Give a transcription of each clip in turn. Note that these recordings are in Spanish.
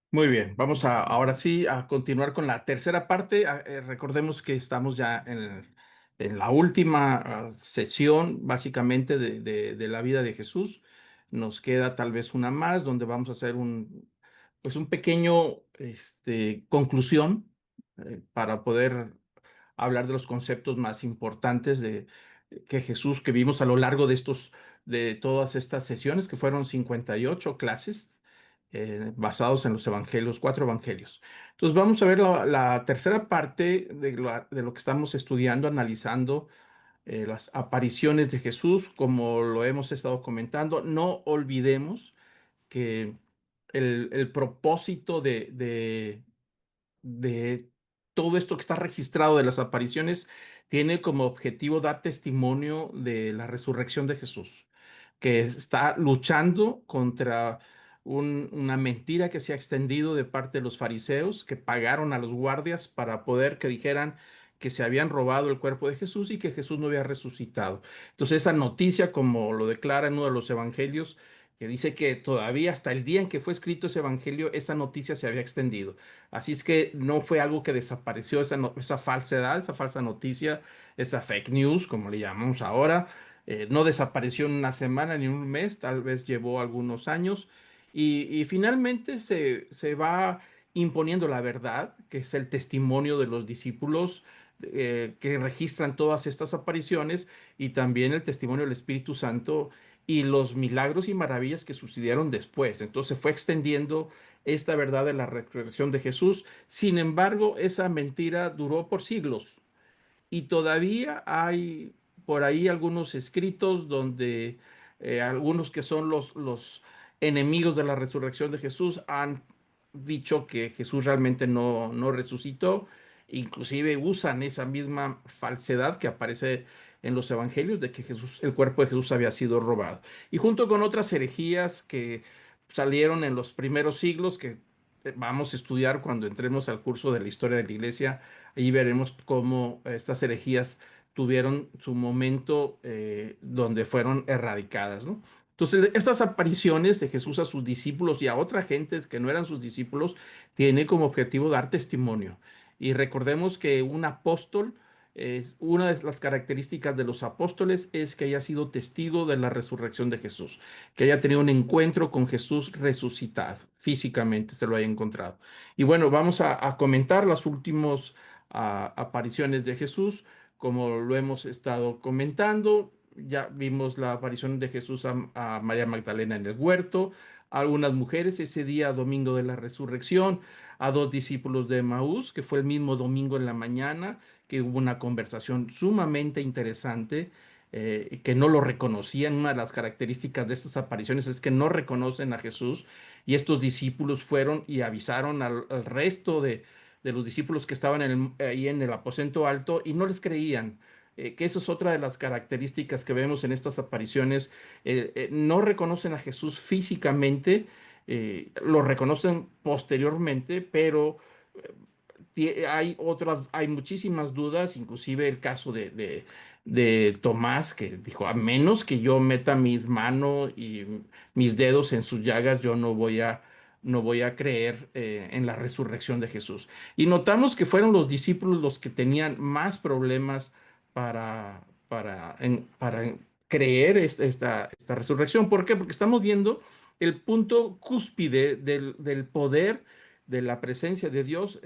Muy bien, vamos ahora sí a continuar con la tercera parte. Recordemos que estamos ya en la última sesión, básicamente, de la vida de Jesús. Nos queda tal vez una más, donde vamos a hacer pues un pequeño, conclusión para poder hablar de los conceptos más importantes que Jesús, que vimos a lo largo de todas estas sesiones, que fueron 58 clases basados en los evangelios, cuatro evangelios. Entonces vamos a ver la tercera parte de lo que estamos estudiando, analizando las apariciones de Jesús, como lo hemos estado comentando. No olvidemos que el propósito de todo esto que está registrado de las apariciones tiene como objetivo dar testimonio de la resurrección de Jesús, que está luchando contra una mentira que se ha extendido de parte de los fariseos, que pagaron a los guardias para poder que dijeran que se habían robado el cuerpo de Jesús y que Jesús no había resucitado. Entonces esa noticia, como lo declara en uno de los evangelios, que dice que todavía hasta el día en que fue escrito ese evangelio, esa noticia se había extendido. Así es que no fue algo que desapareció, esa falsedad, esa falsa noticia, esa fake news, como le llamamos ahora, no desapareció en una semana ni en un mes, tal vez llevó algunos años, y finalmente se va imponiendo la verdad, que es el testimonio de los discípulos que registran todas estas apariciones, y también el testimonio del Espíritu Santo y los milagros y maravillas que sucedieron después. Entonces fue extendiendo esta verdad de la resurrección de Jesús. Sin embargo, esa mentira duró por siglos y todavía hay por ahí algunos escritos donde algunos que son los enemigos de la resurrección de Jesús han dicho que Jesús realmente no resucitó. Inclusive usan esa misma falsedad que aparece en los evangelios de que Jesús, el cuerpo de Jesús había sido robado. Y junto con otras herejías que salieron en los primeros siglos, que vamos a estudiar cuando entremos al curso de la historia de la iglesia. Ahí veremos cómo estas herejías tuvieron su momento donde fueron erradicadas, ¿no? Entonces, estas apariciones de Jesús a sus discípulos y a otras gentes que no eran sus discípulos, tiene como objetivo dar testimonio. Y recordemos que un apóstol, una de las características de los apóstoles es que haya sido testigo de la resurrección de Jesús, que haya tenido un encuentro con Jesús resucitado, físicamente se lo haya encontrado. Y bueno, vamos a comentar las últimas apariciones de Jesús, como lo hemos estado comentando. Ya vimos la aparición de Jesús a María Magdalena en el huerto, a algunas mujeres ese día, domingo de la resurrección, a dos discípulos de Maús, que fue el mismo domingo en la mañana, que hubo una conversación sumamente interesante, que no lo reconocían. Una de las características de estas apariciones es que no reconocen a Jesús, y estos discípulos fueron y avisaron al resto de los discípulos que estaban ahí en el aposento alto y no les creían. Que eso es otra de las características que vemos en estas apariciones. No reconocen a Jesús físicamente, lo reconocen posteriormente, pero hay otras, hay muchísimas dudas, inclusive el caso de Tomás, que dijo, a menos que yo meta mis manos y mis dedos en sus llagas, yo no voy a creer en la resurrección de Jesús. Y notamos que fueron los discípulos los que tenían más problemas para creer esta resurrección. ¿Por qué? Porque estamos viendo el punto cúspide del poder, de la presencia de Dios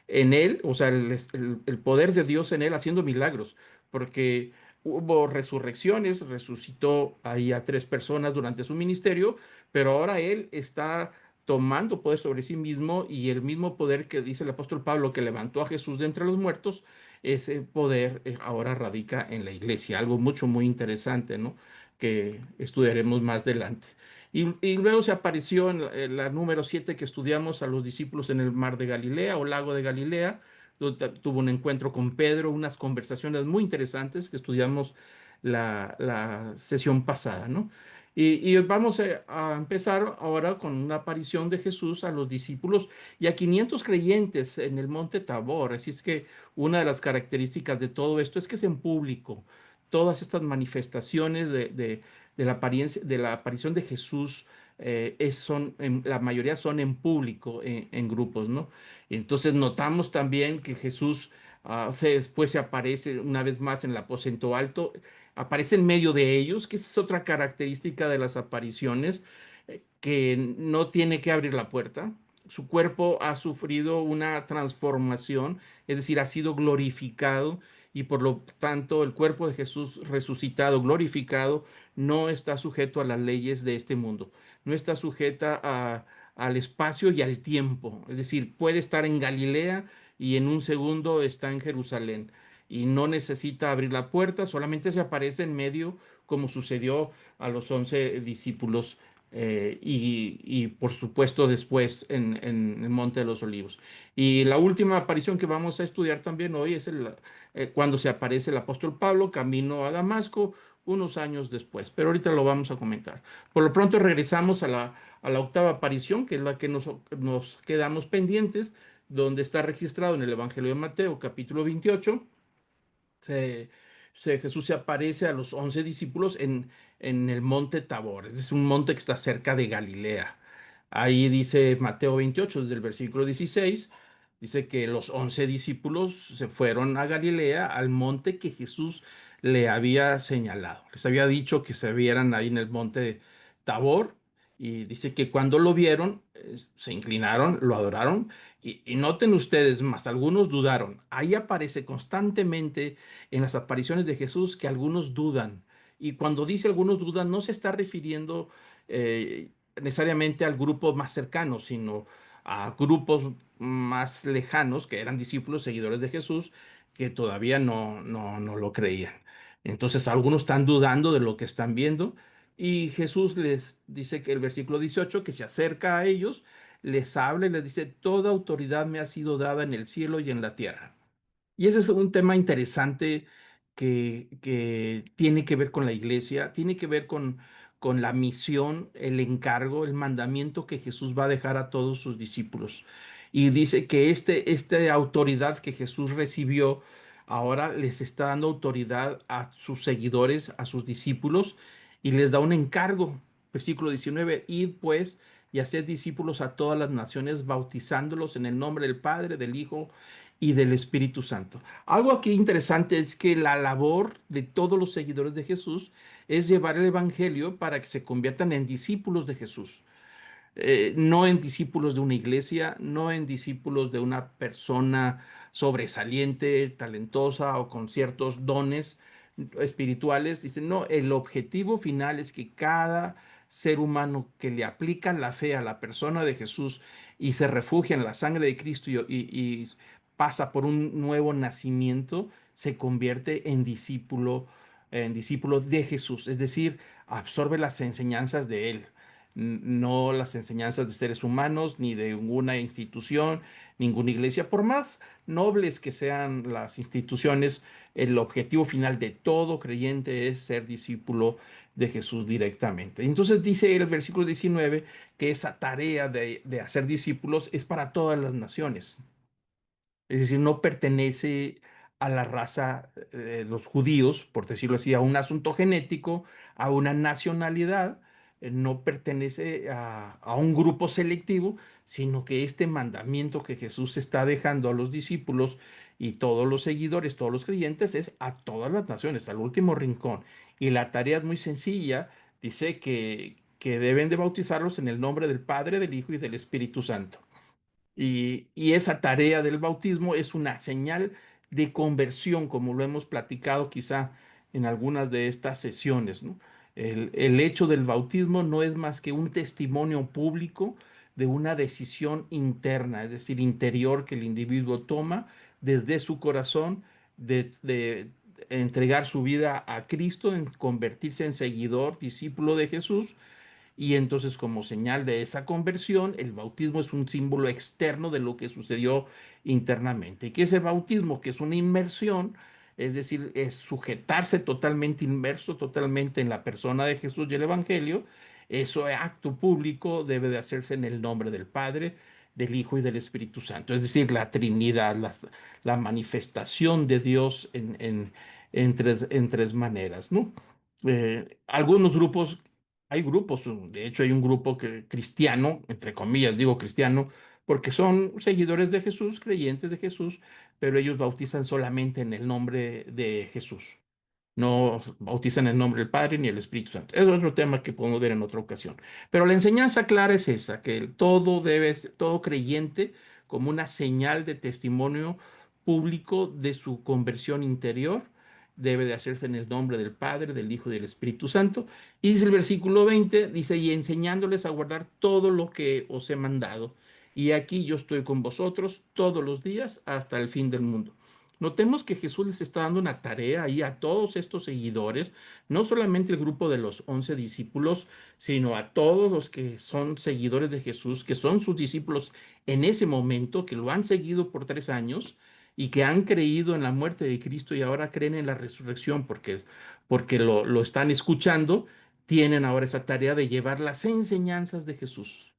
en él, o sea, el poder de Dios en él haciendo milagros, porque hubo resurrecciones, resucitó ahí a tres personas durante su ministerio, pero ahora él está tomando poder sobre sí mismo, y el mismo poder que dice el apóstol Pablo que levantó a Jesús de entre los muertos, ese poder ahora radica en la iglesia, algo mucho, muy interesante, ¿no? Que estudiaremos más adelante. Y luego se apareció en la número 7 que estudiamos a los discípulos en el mar de Galilea o lago de Galilea, donde tuvo un encuentro con Pedro, unas conversaciones muy interesantes que estudiamos la sesión pasada, ¿no? Y vamos a empezar ahora con una aparición de Jesús a los discípulos y a 500 creyentes en el monte Tabor. Así es que una de las características de todo esto es que es en público. Todas estas manifestaciones de la apariencia, de la aparición de Jesús la mayoría son en público, en grupos, ¿no? Entonces notamos también que Jesús después se aparece una vez más en el aposento alto, aparece en medio de ellos, que esa es otra característica de las apariciones, que no tiene que abrir la puerta. Su cuerpo ha sufrido una transformación, es decir, ha sido glorificado y por lo tanto el cuerpo de Jesús resucitado, glorificado, no está sujeto a las leyes de este mundo, no está sujeta al espacio y al tiempo, es decir, puede estar en Galilea y en un segundo está en Jerusalén y no necesita abrir la puerta, solamente se aparece en medio como sucedió a los 11 discípulos y, por supuesto después en el Monte de los Olivos. Y la última aparición que vamos a estudiar también hoy es cuando se aparece el apóstol Pablo camino a Damasco unos años después, pero ahorita lo vamos a comentar. Por lo pronto regresamos a la octava aparición, que es la que nos quedamos pendientes, donde está registrado en el Evangelio de Mateo, capítulo 28. se, Jesús se aparece a los 11 discípulos en el monte Tabor, es un monte que está cerca de Galilea. Ahí dice Mateo 28, desde el versículo 16, dice que los 11 discípulos se fueron a Galilea, al monte que Jesús le había señalado. Les había dicho que se vieran ahí en el monte Tabor y dice que cuando lo vieron, se inclinaron, lo adoraron y noten ustedes más, algunos dudaron. Ahí aparece constantemente en las apariciones de Jesús que algunos dudan. Y cuando dice algunos dudan, no se está refiriendo necesariamente al grupo más cercano, sino a grupos más lejanos que eran discípulos, seguidores de Jesús, que todavía no lo creían. Entonces algunos están dudando de lo que están viendo y Jesús les dice que el versículo 18, que se acerca a ellos, les habla y les dice, toda autoridad me ha sido dada en el cielo y en la tierra. Y ese es un tema interesante que tiene que ver con la iglesia, tiene que ver con la misión, el encargo, el mandamiento que Jesús va a dejar a todos sus discípulos. Y dice que esta autoridad que Jesús recibió ahora les está dando autoridad a sus seguidores, a sus discípulos, y les da un encargo. Versículo 19, id pues y haced discípulos a todas las naciones, bautizándolos en el nombre del Padre, del Hijo y del Espíritu Santo. Algo aquí interesante es que la labor de todos los seguidores de Jesús es llevar el Evangelio para que se conviertan en discípulos de Jesús. No en discípulos de una iglesia, no en discípulos de una persona sobresaliente, talentosa o con ciertos dones espirituales. Dicen, no, el objetivo final es que cada ser humano que le aplica la fe a la persona de Jesús y se refugia en la sangre de Cristo y pasa por un nuevo nacimiento, se convierte en discípulo de Jesús, es decir, absorbe las enseñanzas de Él, no las enseñanzas de seres humanos, ni de ninguna institución, ninguna iglesia, por más nobles que sean las instituciones, el objetivo final de todo creyente es ser discípulo de Jesús directamente. Entonces dice el versículo 19 que esa tarea de hacer discípulos es para todas las naciones. Es decir, no pertenece a la raza de los judíos, por decirlo así, a un asunto genético, a una nacionalidad, no pertenece a un grupo selectivo, sino que este mandamiento que Jesús está dejando a los discípulos y todos los seguidores, todos los creyentes, es a todas las naciones, al último rincón. Y la tarea es muy sencilla, dice que deben de bautizarlos en el nombre del Padre, del Hijo y del Espíritu Santo. Y esa tarea del bautismo es una señal de conversión, como lo hemos platicado quizá en algunas de estas sesiones, ¿no? El hecho del bautismo no es más que un testimonio público de una decisión interna, es decir, interior que el individuo toma desde su corazón de entregar su vida a Cristo, en convertirse en seguidor, discípulo de Jesús y entonces, como señal de esa conversión, el bautismo es un símbolo externo de lo que sucedió internamente. ¿Y qué es el bautismo? Que es una inmersión, es decir, es sujetarse totalmente inmerso, totalmente en la persona de Jesús y el Evangelio. Eso acto público debe de hacerse en el nombre del Padre, del Hijo y del Espíritu Santo. Es decir, la Trinidad, la manifestación de Dios en tres maneras, ¿no? Algunos grupos Hay grupos, de hecho hay un grupo cristiano, entre comillas digo cristiano, porque son seguidores de Jesús, creyentes de Jesús, pero ellos bautizan solamente en el nombre de Jesús. No bautizan el nombre del Padre ni el Espíritu Santo. Es otro tema que podemos ver en otra ocasión. Pero la enseñanza clara es esa, que todo creyente, como una señal de testimonio público de su conversión interior, debe de hacerse en el nombre del Padre, del Hijo y del Espíritu Santo. Y dice el versículo 20, dice, y enseñándoles a guardar todo lo que os he mandado. Y aquí yo estoy con vosotros todos los días hasta el fin del mundo. Notemos que Jesús les está dando una tarea ahí a todos estos seguidores, no solamente el grupo de los 11 discípulos, sino a todos los que son seguidores de Jesús, que son sus discípulos en ese momento, que lo han seguido por 3 años y que han creído en la muerte de Cristo y ahora creen en la resurrección porque lo están escuchando, tienen ahora esa tarea de llevar las enseñanzas de Jesús.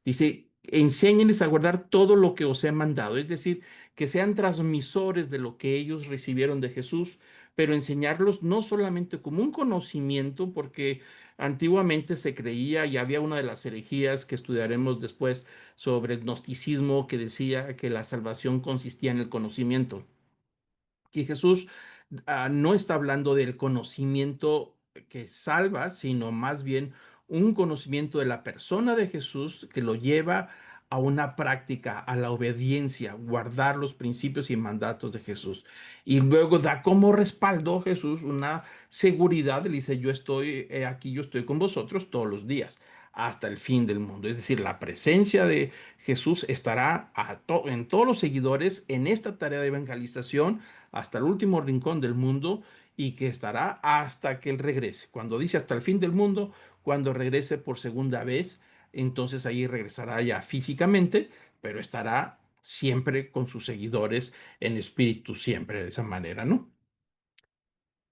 Dice, enséñenles a guardar todo lo que os he mandado, es decir, que sean transmisores de lo que ellos recibieron de Jesús, pero enseñarlos no solamente como un conocimiento, porque antiguamente se creía y había una de las herejías que estudiaremos después sobre el gnosticismo que decía que la salvación consistía en el conocimiento. Y Jesús no está hablando del conocimiento que salva, sino más bien un conocimiento de la persona de Jesús que lo lleva a una práctica, a la obediencia, guardar los principios y mandatos de Jesús. Y luego da como respaldo Jesús una seguridad, le dice, yo estoy aquí, yo estoy con vosotros todos los días hasta el fin del mundo. Es decir, la presencia de Jesús estará en todos los seguidores en esta tarea de evangelización hasta el último rincón del mundo y que estará hasta que Él regrese. Cuando dice hasta el fin del mundo, cuando regrese por segunda vez, entonces ahí regresará ya físicamente, pero estará siempre con sus seguidores en espíritu, siempre de esa manera, ¿no?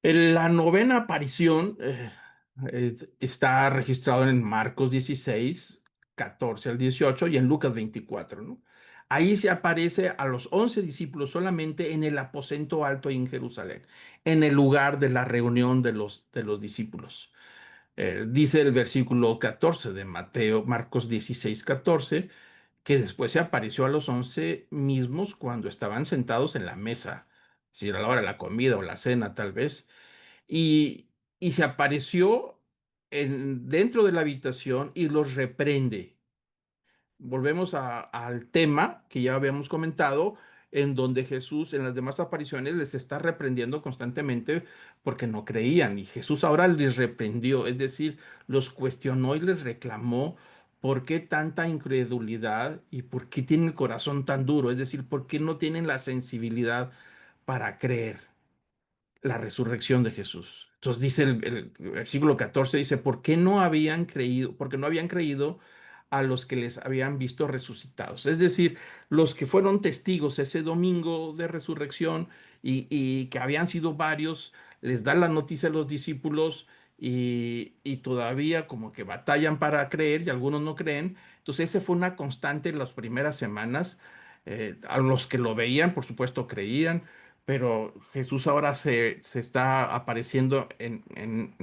La novena aparición está registrado en Marcos 16, 14 al 18 y en Lucas 24, ¿no? Ahí se aparece a los 11 discípulos solamente en el aposento alto en Jerusalén, en el lugar de la reunión de los discípulos. Dice el versículo 14 de Marcos 16, 14, que después se apareció a los 11 mismos cuando estaban sentados en la mesa, si era la hora de la comida o la cena tal vez y, y se apareció dentro de la habitación y los reprende. Volvemos al tema que ya habíamos comentado, en donde Jesús en las demás apariciones les está reprendiendo constantemente porque no creían. Y Jesús ahora les reprendió, es decir, los cuestionó y les reclamó por qué tanta incredulidad y por qué tienen el corazón tan duro, es decir, por qué no tienen la sensibilidad para creer la resurrección de Jesús. Entonces dice el versículo 14, dice, ¿por qué no habían creído? Porque no habían creído a los que les habían visto resucitados. Es decir, los que fueron testigos ese domingo de resurrección y que habían sido varios, les dan la noticia a los discípulos y todavía como que batallan para creer y algunos no creen. Entonces, esa fue una constante en las primeras semanas. A los que lo veían, por supuesto, creían, pero Jesús ahora se está apareciendo en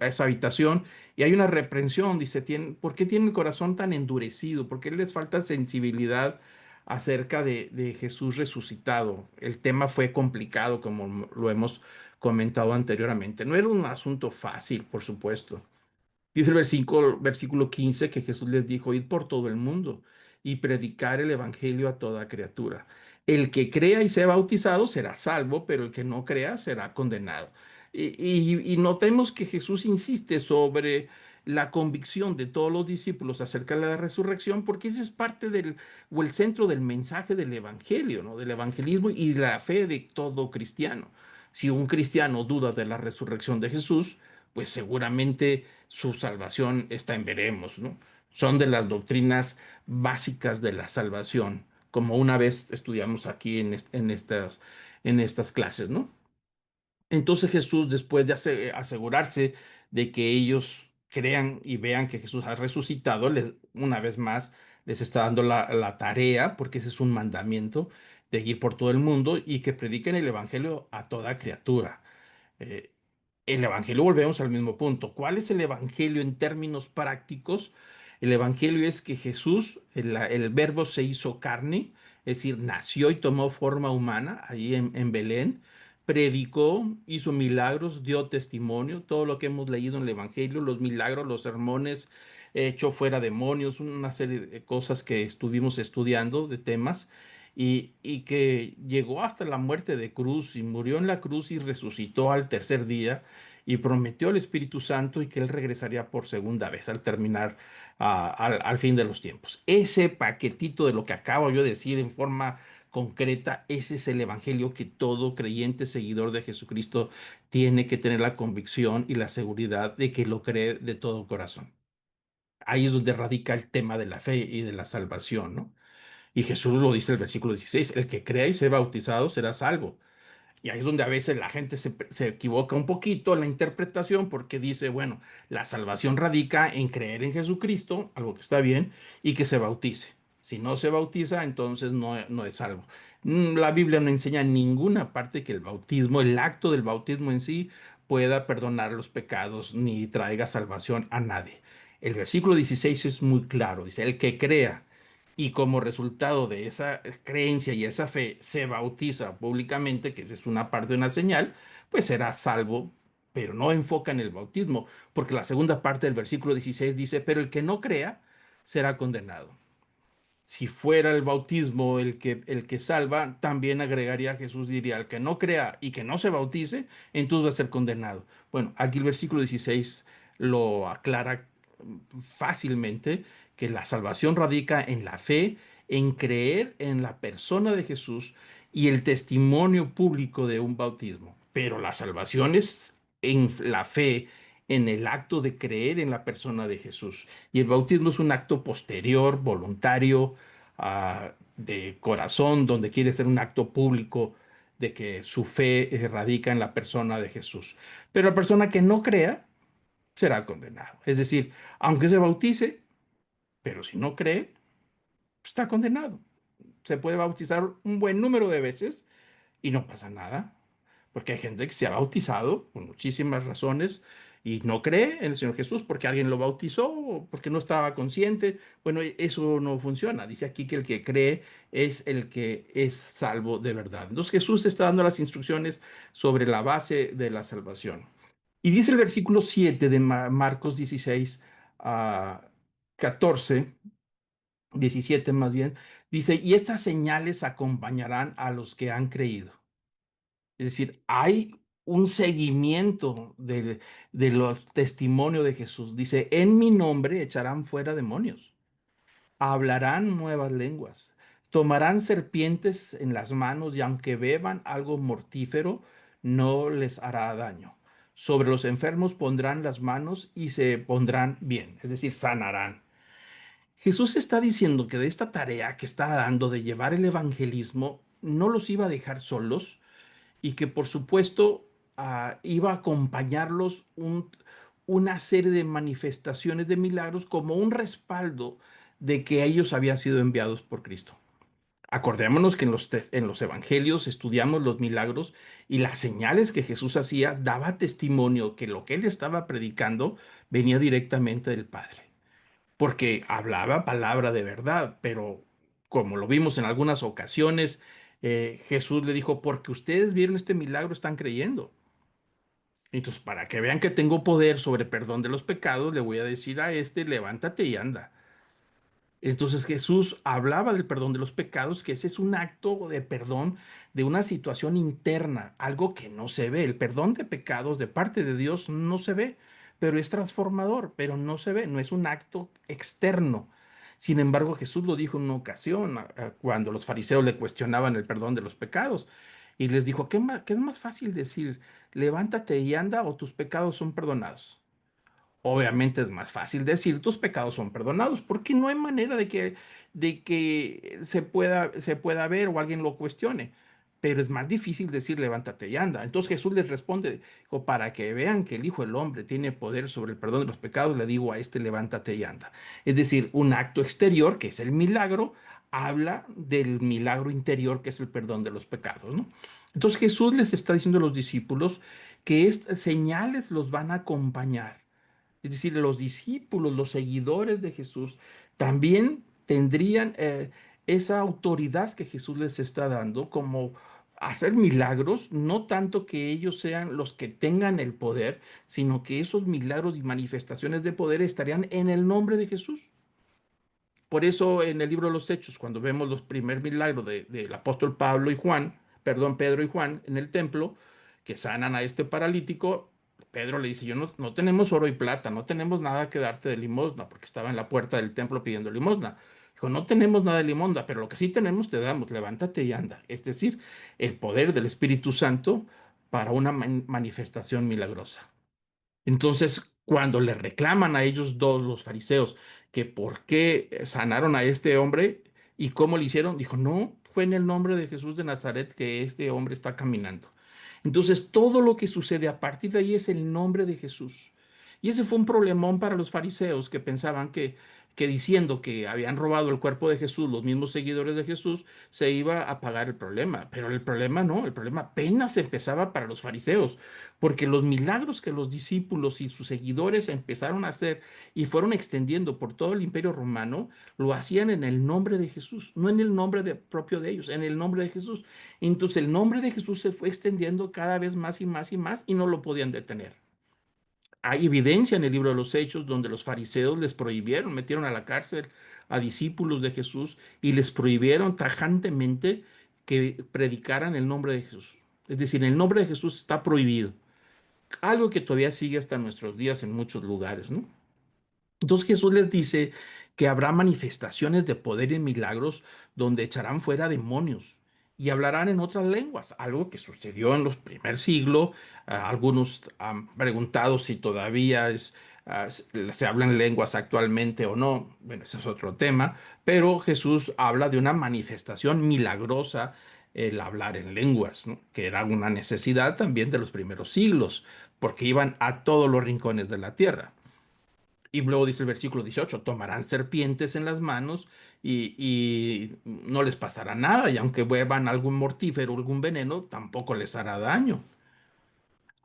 esa habitación y hay una reprensión, dice, ¿por qué tienen el corazón tan endurecido? ¿Por qué les falta sensibilidad acerca de Jesús resucitado? El tema fue complicado, como lo hemos comentado anteriormente. No era un asunto fácil, por supuesto. Dice el versículo 15 que Jesús les dijo, id por todo el mundo y predicar el evangelio a toda criatura. El que crea y sea bautizado será salvo, pero el que no crea será condenado. Y notemos que Jesús insiste sobre la convicción de todos los discípulos acerca de la resurrección, porque ese es parte o el centro del mensaje del evangelio, ¿no? Del evangelismo y de la fe de todo cristiano. Si un cristiano duda de la resurrección de Jesús, pues seguramente su salvación está en veremos, ¿no? Son de las doctrinas básicas de la salvación, como una vez estudiamos aquí en estas clases, ¿no? Entonces Jesús, después de asegurarse de que ellos crean y vean que Jesús ha resucitado, una vez más les está dando la tarea, porque ese es un mandamiento, de ir por todo el mundo y que prediquen el Evangelio a toda criatura. Eh, El Evangelio, volvemos al mismo punto. ¿Cuál es el Evangelio en términos prácticos? El Evangelio es que Jesús, el Verbo se hizo carne, es decir, nació y tomó forma humana allí en Belén, predicó, hizo milagros, dio testimonio, todo lo que hemos leído en el Evangelio, los milagros, los sermones, echó fuera demonios, una serie de cosas que estuvimos estudiando, de temas, y que llegó hasta la muerte de cruz y murió en la cruz y resucitó al tercer día y prometió al Espíritu Santo y que Él regresaría por segunda vez al terminar al fin de los tiempos. Ese paquetito de lo que acabo yo de decir en forma concreta, ese es el Evangelio que todo creyente seguidor de Jesucristo tiene que tener la convicción y la seguridad de que lo cree de todo corazón. Ahí es donde radica el tema de la fe y de la salvación, ¿no? Y Jesús lo dice en el versículo 16, el que crea y sea bautizado será salvo. Y ahí es donde a veces la gente se equivoca un poquito en la interpretación porque dice, bueno, la salvación radica en creer en Jesucristo, algo que está bien, y que se bautice. Si no se bautiza, entonces no es salvo. La Biblia no enseña en ninguna parte que el bautismo, el acto del bautismo en sí, pueda perdonar los pecados ni traiga salvación a nadie. El versículo 16 es muy claro, dice, el que crea y como resultado de esa creencia y esa fe se bautiza públicamente, que esa es una parte de una señal, pues será salvo, pero no enfoca en el bautismo, porque la segunda parte del versículo 16 dice, pero el que no crea será condenado. Si fuera el bautismo el que salva, también agregaría Jesús, diría, al que no crea y que no se bautice, entonces va a ser condenado. Bueno, aquí el versículo 16 lo aclara fácilmente, que la salvación radica en la fe, en creer en la persona de Jesús y el testimonio público de un bautismo. Pero la salvación es en la fe, en el acto de creer en la persona de Jesús. Y el bautismo es un acto posterior, voluntario, de corazón, donde quiere ser un acto público de que su fe radica en la persona de Jesús. Pero la persona que no crea será condenado. Es decir, aunque se bautice, pero si no cree, está condenado. Se puede bautizar un buen número de veces y no pasa nada, porque hay gente que se ha bautizado por muchísimas razones y no cree en el Señor Jesús porque alguien lo bautizó o porque no estaba consciente. Bueno, eso no funciona. Dice aquí que el que cree es el que es salvo de verdad. Entonces Jesús está dando las instrucciones sobre la base de la salvación. Y dice el versículo 7 de Marcos 16 a 14, 17 más bien, dice, y estas señales acompañarán a los que han creído. Es decir, hay un seguimiento de los testimonios de Jesús. Dice, en mi nombre echarán fuera demonios, hablarán nuevas lenguas, tomarán serpientes en las manos y aunque beban algo mortífero, no les hará daño. Sobre los enfermos pondrán las manos y se pondrán bien, es decir, sanarán. Jesús está diciendo que de esta tarea que está dando de llevar el evangelismo, no los iba a dejar solos, y que por supuesto iba a acompañarlos una serie de manifestaciones de milagros como un respaldo de que ellos habían sido enviados por Cristo. Acordémonos que en los evangelios estudiamos los milagros y las señales que Jesús hacía daba testimonio que lo que él estaba predicando venía directamente del Padre, porque hablaba palabra de verdad, pero como lo vimos en algunas ocasiones, Jesús le dijo, porque ustedes vieron este milagro, están creyendo. Entonces, para que vean que tengo poder sobre perdón de los pecados, le voy a decir a este, levántate y anda. Entonces Jesús hablaba del perdón de los pecados, que ese es un acto de perdón de una situación interna, algo que no se ve. El perdón de pecados de parte de Dios no se ve, pero es transformador, pero no se ve, no es un acto externo. Sin embargo, Jesús lo dijo en una ocasión, cuando los fariseos le cuestionaban el perdón de los pecados, y les dijo, ¿qué es más fácil decir, levántate y anda o tus pecados son perdonados? Obviamente es más fácil decir tus pecados son perdonados, porque no hay manera de que se pueda ver o alguien lo cuestione. Pero es más difícil decir levántate y anda. Entonces Jesús les responde, dijo, para que vean que el Hijo del Hombre tiene poder sobre el perdón de los pecados, le digo a este levántate y anda. Es decir, un acto exterior, que es el milagro, habla del milagro interior, que es el perdón de los pecados, ¿no? Entonces Jesús les está diciendo a los discípulos que estas señales los van a acompañar. Es decir, los discípulos, los seguidores de Jesús, también tendrían esa autoridad que Jesús les está dando, como hacer milagros, no tanto que ellos sean los que tengan el poder, sino que esos milagros y manifestaciones de poder estarían en el nombre de Jesús. Por eso en el libro de los Hechos, cuando vemos los primeros milagros del apóstol Pablo y Juan, perdón, Pedro y Juan en el templo, que sanan a este paralítico, Pedro le dice, yo no tenemos oro y plata, no tenemos nada que darte de limosna, porque estaba en la puerta del templo pidiendo limosna. Dijo, no tenemos nada de limosna, pero lo que sí tenemos te damos, levántate y anda. Es decir, el poder del Espíritu Santo para una manifestación milagrosa. Entonces, cuando le reclaman a ellos dos, los fariseos, que por qué sanaron a este hombre y cómo lo hicieron, dijo, no, fue en el nombre de Jesús de Nazaret que este hombre está caminando. Entonces, todo lo que sucede a partir de ahí es el nombre de Jesús. Y ese fue un problemón para los fariseos que pensaban que diciendo que habían robado el cuerpo de Jesús, los mismos seguidores de Jesús, se iba a pagar el problema. Pero el problema no, el problema apenas empezaba para los fariseos, porque los milagros que los discípulos y sus seguidores empezaron a hacer y fueron extendiendo por todo el imperio romano, lo hacían en el nombre de Jesús, no en el nombre propio de ellos, en el nombre de Jesús. Entonces el nombre de Jesús se fue extendiendo cada vez más y más y más y no lo podían detener. Hay evidencia en el libro de los Hechos donde los fariseos les prohibieron, metieron a la cárcel a discípulos de Jesús y les prohibieron tajantemente que predicaran el nombre de Jesús. Es decir, el nombre de Jesús está prohibido. Algo que todavía sigue hasta nuestros días en muchos lugares, ¿no? Entonces Jesús les dice que habrá manifestaciones de poder y milagros donde echarán fuera demonios y hablarán en otras lenguas, algo que sucedió en los primer siglo. Algunos han preguntado si todavía se hablan lenguas actualmente o no. Bueno, ese es otro tema, pero Jesús habla de una manifestación milagrosa, el hablar en lenguas, ¿no? Que era una necesidad también de los primeros siglos, porque iban a todos los rincones de la tierra. Y luego dice el versículo 18, tomarán serpientes en las manos y no les pasará nada, y aunque beban algún mortífero, algún veneno, tampoco les hará daño.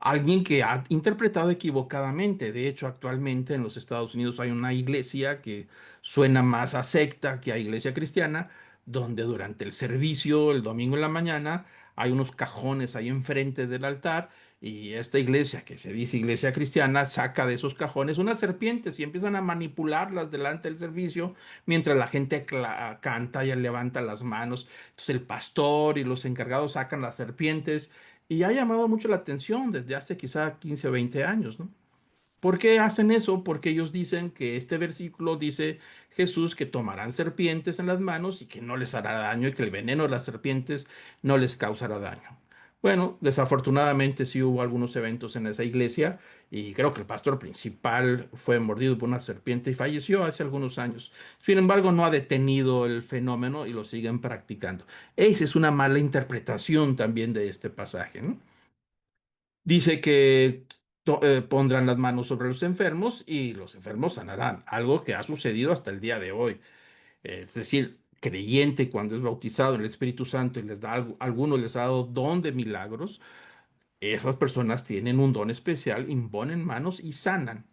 Alguien que ha interpretado equivocadamente. De hecho, actualmente en los Estados Unidos hay una iglesia que suena más a secta que a iglesia cristiana, donde durante el servicio, el domingo en la mañana, hay unos cajones ahí enfrente del altar y esta iglesia, que se dice iglesia cristiana, saca de esos cajones unas serpientes y empiezan a manipularlas delante del servicio mientras la gente canta y levanta las manos. Entonces el pastor y los encargados sacan las serpientes y ha llamado mucho la atención desde hace quizá 15 o 20 años, ¿no? ¿Por qué hacen eso? Porque ellos dicen que este versículo dice Jesús que tomarán serpientes en las manos y que no les hará daño y que el veneno de las serpientes no les causará daño. Bueno, desafortunadamente sí hubo algunos eventos en esa iglesia y creo que el pastor principal fue mordido por una serpiente y falleció hace algunos años. Sin embargo, no ha detenido el fenómeno y lo siguen practicando. Esa es una mala interpretación también de este pasaje, ¿no? Dice que pondrán las manos sobre los enfermos y los enfermos sanarán, algo que ha sucedido hasta el día de hoy. Es decir, creyente cuando es bautizado en el Espíritu Santo y les da algunos les ha dado don de milagros, esas personas tienen un don especial, imponen manos y sanan.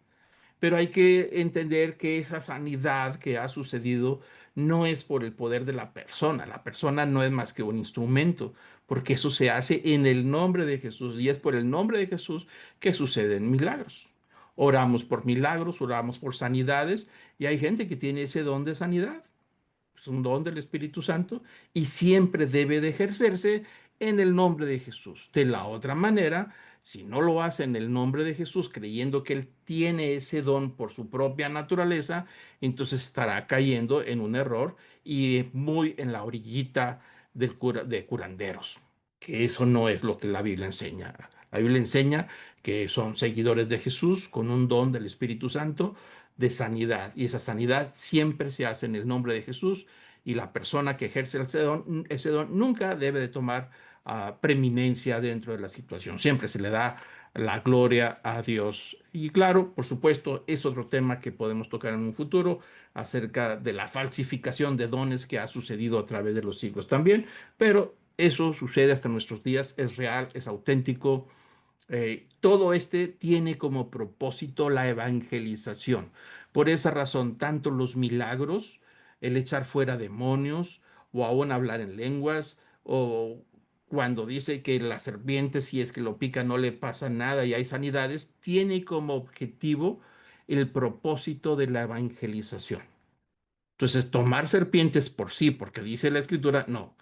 Pero hay que entender que esa sanidad que ha sucedido no es por el poder de la persona. La persona no es más que un instrumento, porque eso se hace en el nombre de Jesús y es por el nombre de Jesús que suceden milagros. Oramos por milagros, oramos por sanidades y hay gente que tiene ese don de sanidad, es un don del Espíritu Santo y siempre debe de ejercerse en el nombre de Jesús. De la otra manera, si no lo hace en el nombre de Jesús, creyendo que Él tiene ese don por su propia naturaleza, entonces estará cayendo en un error y muy en la orillita de curanderos, que eso no es lo que la Biblia enseña. La Biblia enseña que son seguidores de Jesús con un don del Espíritu Santo de sanidad. Y esa sanidad siempre se hace en el nombre de Jesús y la persona que ejerce ese don nunca debe de tomar preeminencia dentro de la situación. Siempre se le da la gloria a Dios. Y claro, por supuesto, es otro tema que podemos tocar en un futuro acerca de la falsificación de dones que ha sucedido a través de los siglos también, pero eso sucede hasta nuestros días, es real, es auténtico Todo este tiene como propósito la evangelización. Por esa razón, tanto los milagros, el echar fuera demonios, o aún hablar en lenguas, o cuando dice que la serpiente, si es que lo pica, no le pasa nada y hay sanidades, tiene como objetivo el propósito de la evangelización. Entonces, tomar serpientes por sí, porque dice la escritura, no.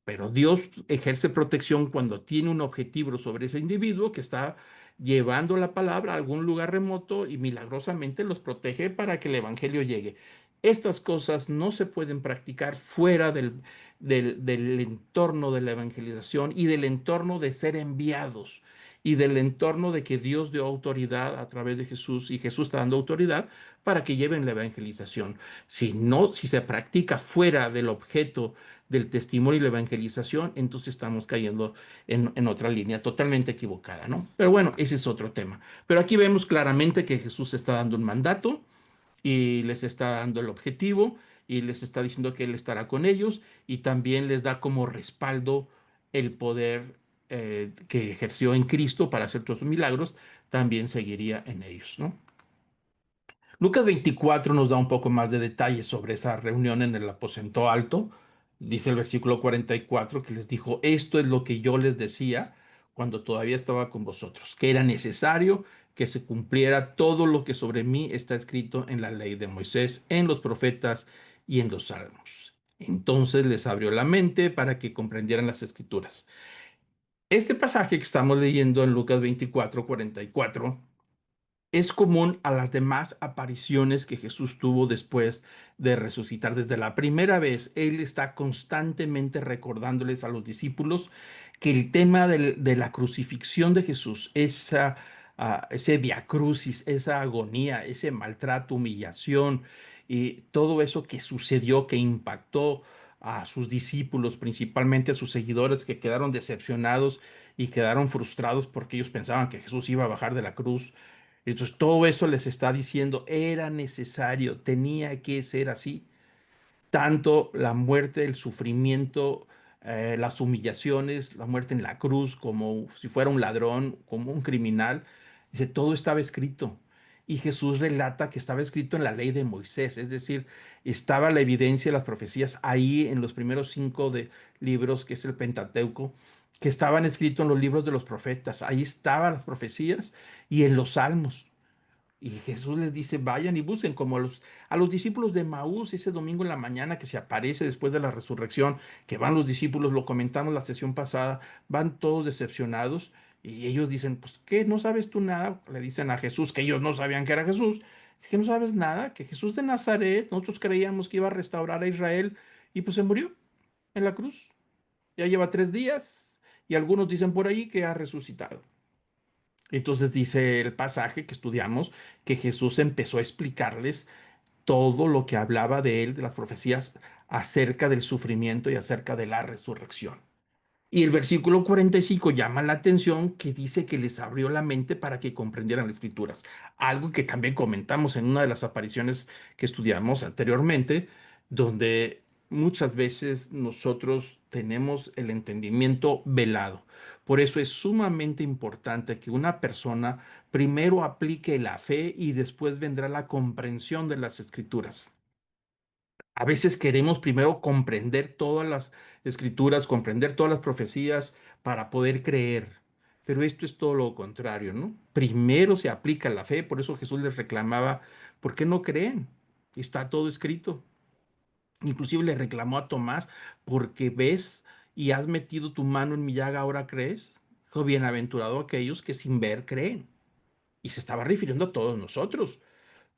Pero Dios ejerce protección cuando tiene un objetivo sobre ese individuo que está llevando la palabra a algún lugar remoto y milagrosamente los protege para que el evangelio llegue. Estas cosas no se pueden practicar fuera del entorno de la evangelización y del entorno de ser enviados y del entorno de que Dios dio autoridad a través de Jesús y Jesús está dando autoridad para que lleven la evangelización. Si no, si se practica fuera del objeto del testimonio y la evangelización, entonces estamos cayendo en otra línea totalmente equivocada, ¿no? Pero bueno, ese es otro tema. Pero aquí vemos claramente que Jesús está dando un mandato y les está dando el objetivo y les está diciendo que Él estará con ellos y también les da como respaldo el poder que ejerció en Cristo para hacer todos sus milagros, también seguiría en ellos, ¿no? Lucas 24 nos da un poco más de detalles sobre esa reunión en el aposento alto. Dice el versículo 44 que les dijo, esto es lo que yo les decía cuando todavía estaba con vosotros, que era necesario que se cumpliera todo lo que sobre mí está escrito en la ley de Moisés, en los profetas y en los salmos. Entonces les abrió la mente para que comprendieran las escrituras. Este pasaje que estamos leyendo en Lucas 24:44 es común a las demás apariciones que Jesús tuvo después de resucitar. Desde la primera vez, Él está constantemente recordándoles a los discípulos que el tema de la crucifixión de Jesús, ese via crucis, esa agonía, ese maltrato, humillación y todo eso que sucedió, que impactó a sus discípulos, principalmente a sus seguidores que quedaron decepcionados y quedaron frustrados porque ellos pensaban que Jesús iba a bajar de la cruz. Entonces todo eso les está diciendo, era necesario, tenía que ser así. Tanto la muerte, el sufrimiento, las humillaciones, la muerte en la cruz, como si fuera un ladrón, como un criminal. Dice, todo estaba escrito. Y Jesús relata que estaba escrito en la ley de Moisés, es decir, estaba la evidencia de las profecías ahí en los primeros 5 libros, que es el Pentateuco, que estaban escritos en los libros de los profetas. Ahí estaban las profecías y en los salmos. Y Jesús les dice, vayan y busquen, como a los discípulos de Maús ese domingo en la mañana que se aparece después de la resurrección, que van los discípulos, lo comentamos la sesión pasada, van todos decepcionados y ellos dicen, pues, ¿qué? ¿No sabes tú nada? Le dicen a Jesús que ellos no sabían que era Jesús, que no sabes nada, que Jesús de Nazaret, nosotros creíamos que iba a restaurar a Israel y pues se murió en la cruz. Ya lleva 3 días y algunos dicen por ahí que ha resucitado. Entonces dice el pasaje que estudiamos que Jesús empezó a explicarles todo lo que hablaba de él, de las profecías acerca del sufrimiento y acerca de la resurrección. Y el versículo 45 llama la atención que dice que les abrió la mente para que comprendieran las escrituras. Algo que también comentamos en una de las apariciones que estudiamos anteriormente, donde muchas veces nosotros tenemos el entendimiento velado. Por eso es sumamente importante que una persona primero aplique la fe y después vendrá la comprensión de las escrituras. A veces queremos primero comprender todas las escrituras, comprender todas las profecías para poder creer. Pero esto es todo lo contrario, ¿no? Primero se aplica la fe, por eso Jesús les reclamaba, ¿por qué no creen? Está todo escrito. Inclusive le reclamó a Tomás, porque ves y has metido tu mano en mi llaga, ahora crees. Dijo, bienaventurado aquellos que sin ver creen. Y se estaba refiriendo a todos nosotros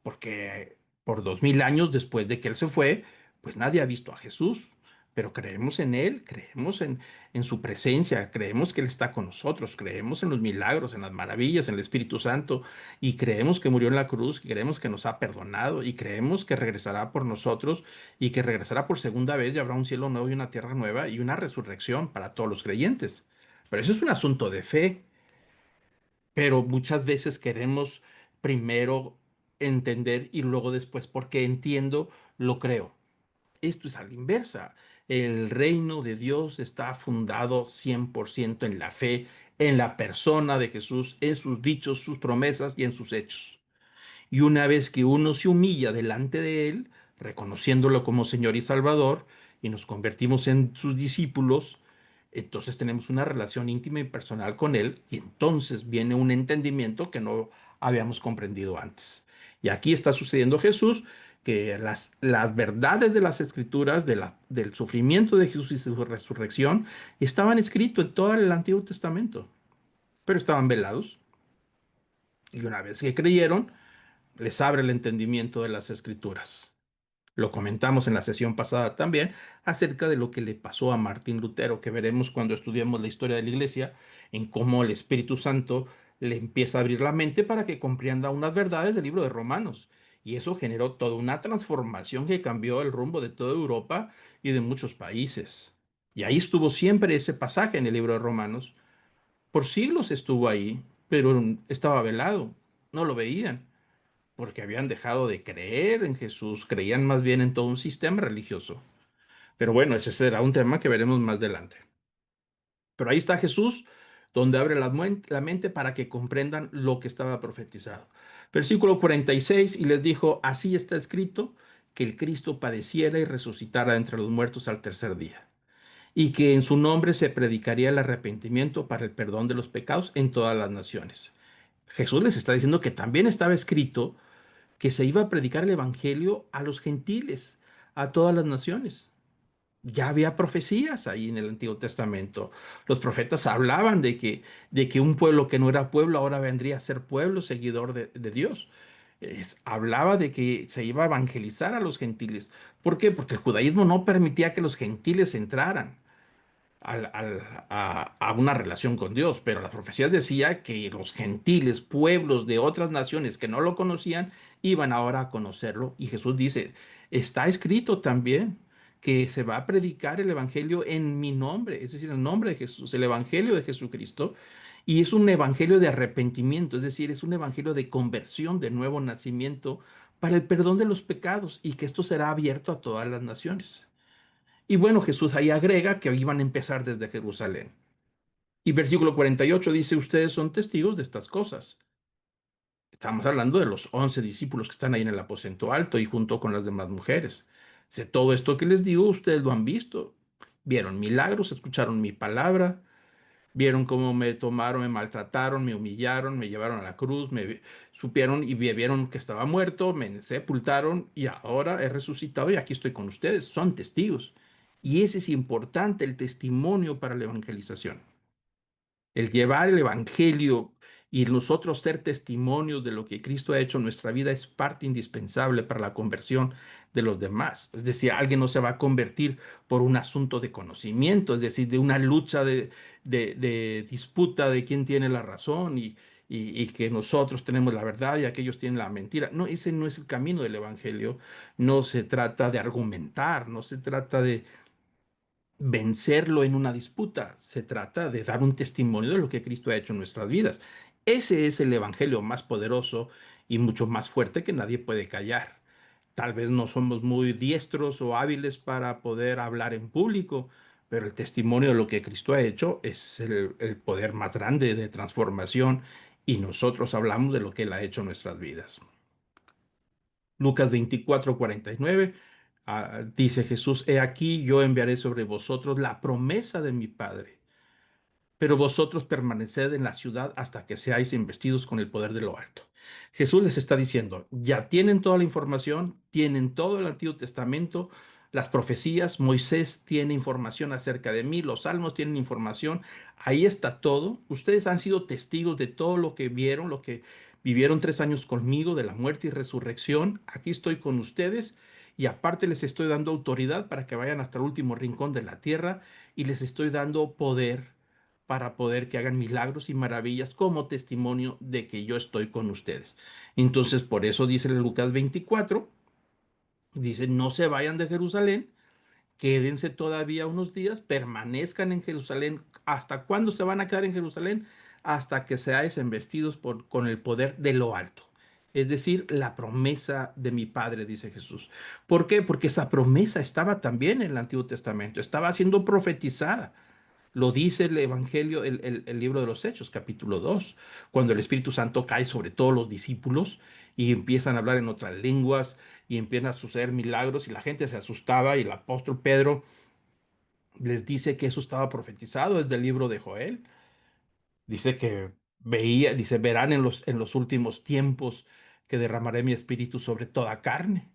porque por 2000 años después de que Él se fue, pues nadie ha visto a Jesús, pero creemos en Él, creemos en su presencia, creemos que Él está con nosotros, creemos en los milagros, en las maravillas, en el Espíritu Santo, y creemos que murió en la cruz, y creemos que nos ha perdonado, y creemos que regresará por nosotros, y que regresará por segunda vez, y habrá un cielo nuevo y una tierra nueva, y una resurrección para todos los creyentes. Pero eso es un asunto de fe, pero muchas veces queremos primero entender y luego después, porque entiendo, lo creo. esto es a la inversa. El reino de Dios está fundado 100% en la fe, en la persona de Jesús, en sus dichos, sus promesas y en sus hechos. Y una vez que uno se humilla delante de Él, reconociéndolo como Señor y Salvador, y nos convertimos en sus discípulos, entonces tenemos una relación íntima y personal con Él, y entonces viene un entendimiento que no habíamos comprendido antes. Y aquí está sucediendo Jesús, que las verdades de las Escrituras, del sufrimiento de Jesús y su resurrección, estaban escritos en todo el Antiguo Testamento, pero estaban velados. Y una vez que creyeron, les abre el entendimiento de las escrituras. Lo comentamos en la sesión pasada también acerca de lo que le pasó a Martín Lutero, que veremos cuando estudiemos la historia de la iglesia, en cómo el Espíritu Santo le empieza a abrir la mente para que comprenda unas verdades del libro de Romanos. Y eso generó toda una transformación que cambió el rumbo de toda Europa y de muchos países. Y ahí estuvo siempre ese pasaje en el libro de Romanos. Por siglos estuvo ahí, pero estaba velado, no lo veían porque habían dejado de creer en Jesús, creían más bien en todo un sistema religioso. Pero bueno, ese será un tema que veremos más adelante. Pero ahí está Jesús, donde abre la mente para que comprendan lo que estaba profetizado. Versículo 46, y les dijo, así está escrito, que el Cristo padeciera y resucitara entre los muertos al tercer día, y que en su nombre se predicaría el arrepentimiento para el perdón de los pecados en todas las naciones. Jesús les está diciendo que también estaba escrito que se iba a predicar el evangelio a los gentiles, a todas las naciones. Ya había profecías ahí en el Antiguo Testamento. Los profetas hablaban de que un pueblo que no era pueblo ahora vendría a ser pueblo, seguidor de Dios. Hablaba de que se iba a evangelizar a los gentiles. ¿Por qué? Porque el judaísmo no permitía que los gentiles entraran a una relación con Dios, pero las profecías decía que los gentiles, pueblos de otras naciones que no lo conocían, iban ahora a conocerlo. Y Jesús dice, está escrito también que se va a predicar el Evangelio en mi nombre, es decir, el nombre de Jesús, el Evangelio de Jesucristo. Y es un evangelio de arrepentimiento, es decir, es un evangelio de conversión, de nuevo nacimiento, para el perdón de los pecados y que esto será abierto a todas las naciones. Y bueno, Jesús ahí agrega que iban a empezar desde Jerusalén. Y versículo 48 dice, ustedes son testigos de estas cosas. Estamos hablando de los 11 discípulos que están ahí en el aposento alto y junto con las demás mujeres. De todo esto que les digo, ustedes lo han visto. Vieron milagros, escucharon mi palabra, vieron cómo me tomaron, me maltrataron, me humillaron, me llevaron a la cruz, supieron y vieron que estaba muerto, me sepultaron y ahora he resucitado y aquí estoy con ustedes. Son testigos. Y ese es importante, el testimonio para la evangelización. El llevar el evangelio y nosotros ser testimonios de lo que Cristo ha hecho en nuestra vida es parte indispensable para la conversión de los demás. Es decir, alguien no se va a convertir por un asunto de conocimiento, es decir, de una lucha de disputa de quién tiene la razón y que nosotros tenemos la verdad y aquellos tienen la mentira. No, ese no es el camino del evangelio. No se trata de argumentar, no se trata de vencerlo en una disputa, se trata de dar un testimonio de lo que Cristo ha hecho en nuestras vidas. Ese es el evangelio más poderoso y mucho más fuerte que nadie puede callar. Tal vez no somos muy diestros o hábiles para poder hablar en público, pero el testimonio de lo que Cristo ha hecho es el poder más grande de transformación y nosotros hablamos de lo que Él ha hecho en nuestras vidas. Lucas 24:49 dice Jesús, he aquí yo enviaré sobre vosotros la promesa de mi Padre, pero vosotros permaneced en la ciudad hasta que seáis investidos con el poder de lo alto. Jesús les está diciendo, ya tienen toda la información, tienen todo el Antiguo Testamento, las profecías, Moisés tiene información acerca de mí, los salmos tienen información, ahí está todo. Ustedes han sido testigos de todo lo que vieron, lo que vivieron 3 años conmigo, de la muerte y resurrección. Aquí estoy con ustedes. Y aparte les estoy dando autoridad para que vayan hasta el último rincón de la tierra y les estoy dando poder para poder que hagan milagros y maravillas como testimonio de que yo estoy con ustedes. Entonces, por eso dice en Lucas 24, dice, no se vayan de Jerusalén, quédense todavía unos días, permanezcan en Jerusalén. ¿Hasta cuándo se van a quedar en Jerusalén? Hasta que seáis embestidos con el poder de lo alto. es decir, la promesa de mi Padre, dice Jesús. ¿Por qué? Porque esa promesa estaba también en el Antiguo Testamento, estaba siendo profetizada. Lo dice el Evangelio, el libro de los Hechos, capítulo 2, cuando el Espíritu Santo cae sobre todos los discípulos y empiezan a hablar en otras lenguas y empiezan a suceder milagros y la gente se asustaba y el apóstol Pedro les dice que eso estaba profetizado desde el libro de Joel. Dice que dice, verán en los últimos tiempos que derramaré mi espíritu sobre toda carne.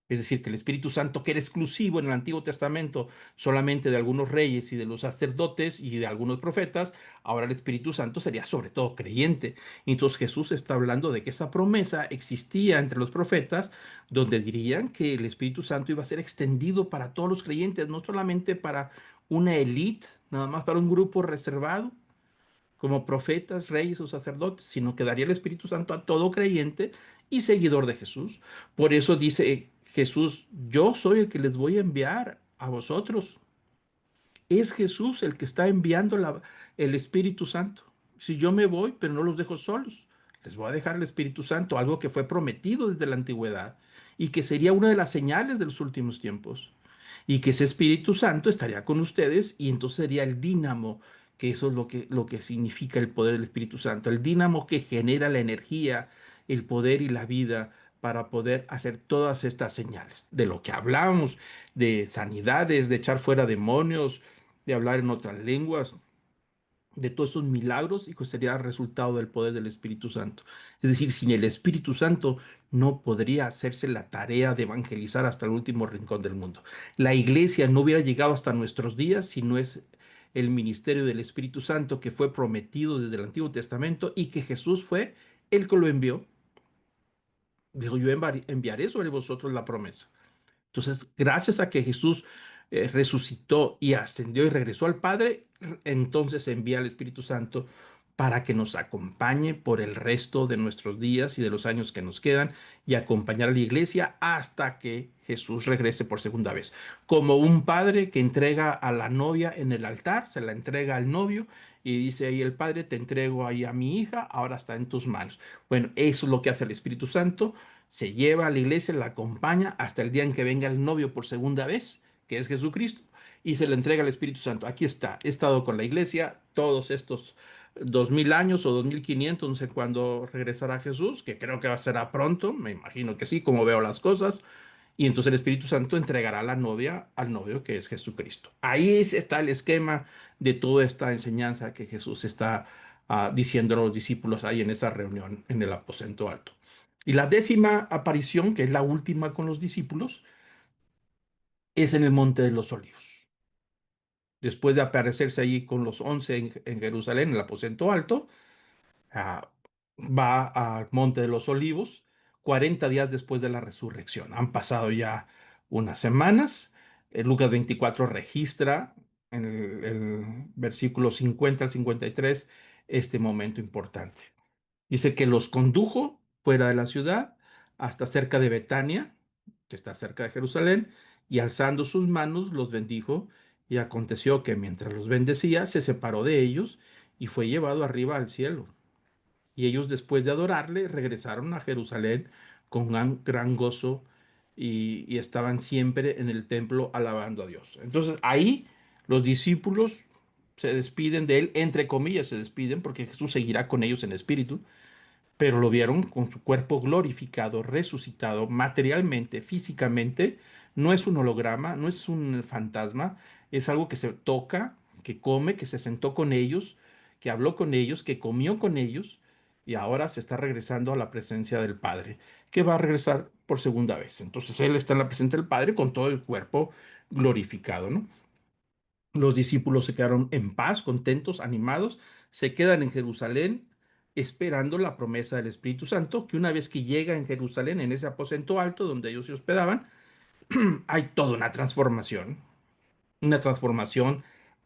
Es decir, que el Espíritu Santo, que era exclusivo en el Antiguo Testamento solamente de algunos reyes y de los sacerdotes y de algunos profetas, ahora el Espíritu Santo sería sobre todo creyente. Entonces Jesús está hablando de que esa promesa existía entre los profetas, donde dirían que el Espíritu Santo iba a ser extendido para todos los creyentes, no solamente para una élite, nada más para un grupo reservado como profetas, reyes o sacerdotes, sino que daría el Espíritu Santo a todo creyente y seguidor de Jesús. Por eso dice Jesús, yo soy el que les voy a enviar a vosotros. Es Jesús el que está enviando el Espíritu Santo. Si yo me voy, pero no los dejo solos, les voy a dejar el Espíritu Santo, algo que fue prometido desde la antigüedad y que sería una de las señales de los últimos tiempos. Y que ese Espíritu Santo estaría con ustedes y entonces sería el dínamo, que eso es lo que significa el poder del Espíritu Santo, el dínamo que genera la energía, el poder y la vida para poder hacer todas estas señales. De lo que hablamos, de sanidades, de echar fuera demonios, de hablar en otras lenguas, de todos esos milagros, y que sería resultado del poder del Espíritu Santo. Es decir, sin el Espíritu Santo no podría hacerse la tarea de evangelizar hasta el último rincón del mundo. La iglesia no hubiera llegado hasta nuestros días si no es el ministerio del Espíritu Santo que fue prometido desde el Antiguo Testamento y que Jesús fue el que lo envió. Dijo, yo enviaré sobre vosotros la promesa. Entonces, gracias a que Jesús resucitó y ascendió y regresó al Padre, entonces envía al Espíritu Santo para que nos acompañe por el resto de nuestros días y de los años que nos quedan y acompañar a la iglesia hasta que Jesús regrese por segunda vez. Como un padre que entrega a la novia en el altar, se la entrega al novio y dice ahí el padre, te entrego ahí a mi hija, ahora está en tus manos. Bueno, eso es lo que hace el Espíritu Santo, se lleva a la iglesia, la acompaña hasta el día en que venga el novio por segunda vez, que es Jesucristo, y se le entrega al Espíritu Santo. Aquí está, he estado con la iglesia todos estos 2000 años o 2500, no sé cuándo regresará Jesús, que creo que será pronto, me imagino que sí, como veo las cosas, y entonces el Espíritu Santo entregará a la novia al novio que es Jesucristo. Ahí está el esquema de toda esta enseñanza que Jesús está diciendo a los discípulos ahí en esa reunión en el aposento alto. Y la décima aparición, que es la última con los discípulos, es en el Monte de los Olivos. Después de aparecerse allí con los 11 en Jerusalén, en el aposento alto, ah, va al Monte de los Olivos 40 días después de la resurrección. Han pasado ya unas semanas. Lucas 24 registra en el versículo 50 al 53 este momento importante. Dice que los condujo fuera de la ciudad hasta cerca de Betania, que está cerca de Jerusalén, y alzando sus manos los bendijo. Y aconteció que mientras los bendecía, se separó de ellos y fue llevado arriba al cielo. Y ellos, después de adorarle, regresaron a Jerusalén con gran gozo y estaban siempre en el templo alabando a Dios. Entonces ahí los discípulos se despiden de él, entre comillas se despiden, porque Jesús seguirá con ellos en espíritu, pero lo vieron con su cuerpo glorificado, resucitado materialmente, físicamente. No es un holograma, no es un fantasma, es algo que se toca, que come, que se sentó con ellos, que habló con ellos, que comió con ellos y ahora se está regresando a la presencia del Padre, que va a regresar por segunda vez. Entonces Él está en la presencia del Padre con todo el cuerpo glorificado, ¿no? Los discípulos se quedaron en paz, contentos, animados, se quedan en Jerusalén esperando la promesa del Espíritu Santo, que una vez que llega en Jerusalén, en ese aposento alto donde ellos se hospedaban, hay toda una transformación